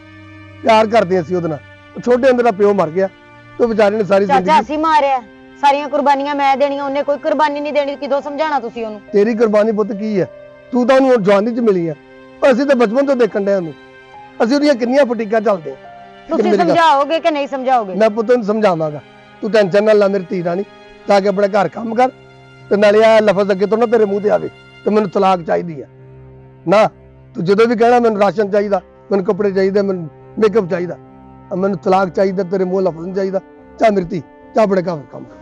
ਪਿਆਰ ਕਰਦੇ ਸੀ ਉਹਦੇ ਨਾਲ, ਛੋਟੇ ਹੁੰਦੇ ਦਾ ਪਿਓ ਮਰ ਗਿਆ ਤੇ ਵਿਚਾਰੇ ਨੇ ਸਾਰੀ ਚਾਚਾ ਜ਼ਿੰਦਗੀ ਅਸੀਂ ਮਾਰਿਆ, ਸਾਰੀਆਂ ਕੁਰਬਾਨੀਆਂ ਮੈਂ ਦੇਣੀਆਂ, ਉਹਨੇ ਕੋਈ ਕੁਰਬਾਨੀ ਨਹੀਂ ਦੇਣੀ। ਕਿਦੋਂ ਸਮਝਾਣਾ ਤੁਸੀਂ ਉਹਨੂੰ? ਤੇਰੀ ਕੁਰਬਾਨੀ ਪੁੱਤ ਕੀ ਹੈ? ਤੂੰ ਤਾਂ ਉਹਨੂੰ ਜਵਾਨੀ 'ਚ ਮਿਲੀ ਆ, ਅਸੀਂ ਤਾਂ ਬਚਪਨ ਤੋਂ ਦੇਖਣ ਡਏ ਉਹਨੂੰ। ਅਸੀਂ ਉਹਦੀਆਂ ਕਿੰਨੀਆਂ ਫਟੀਕਾਂ ਚੱਲਦੇ ਤੁਸੀਂ ਸਮਝਾਓਗੇ ਕਿ ਨਹੀਂ ਸਮਝਾਓਗੇ? ਮੈਂ ਪੁੱਤ ਨੂੰ ਸਮਝਾਵਾਂਗਾ, ਤੂੰ ਟੈਨਸ਼ਨ ਨਾ ਲੈ ਮੇਰੀ ਧੀ ਰਾਣੀ, ਤਾਂ ਕਿ ਆਪਣੇ ਘਰ ਕੰਮ ਕਰ ਤੇ ਨਾਲੇ ਆ ਲਫ਼ਜ਼ ਅੱਗੇ ਤੋਂ ਨਾ ਤੇਰੇ ਮੂੰਹ ਤੇ ਆਵੇ ਤੇ ਮੈਨੂੰ ਤਲਾਕ ਚਾਹੀਦੀ ਆ ਨਾ। ਤੂੰ ਜਦੋਂ ਵੀ ਕਹਿਣਾ ਮੈਨੂੰ ਰਾਸ਼ਨ ਚਾਹੀਦਾ, ਮੈਨੂੰ ਕੱਪੜੇ ਚਾਹੀਦੇ, ਮੈਨੂੰ ਮੇਕਅਪ ਚਾਹੀਦਾ, ਮੈਨੂੰ ਤਲਾਕ ਚਾਹੀਦਾ, ਤੇਰੇ ਮੂੰਹ ਲਫ਼ਜ਼ ਨਹੀਂ ਚਾਹੀਦਾ। ਚਾਹ ਮੇਰੀ ਧੀ ਚਾਹ ਆਪਣੇ ਘਰ ਕੰਮ ਕਰ।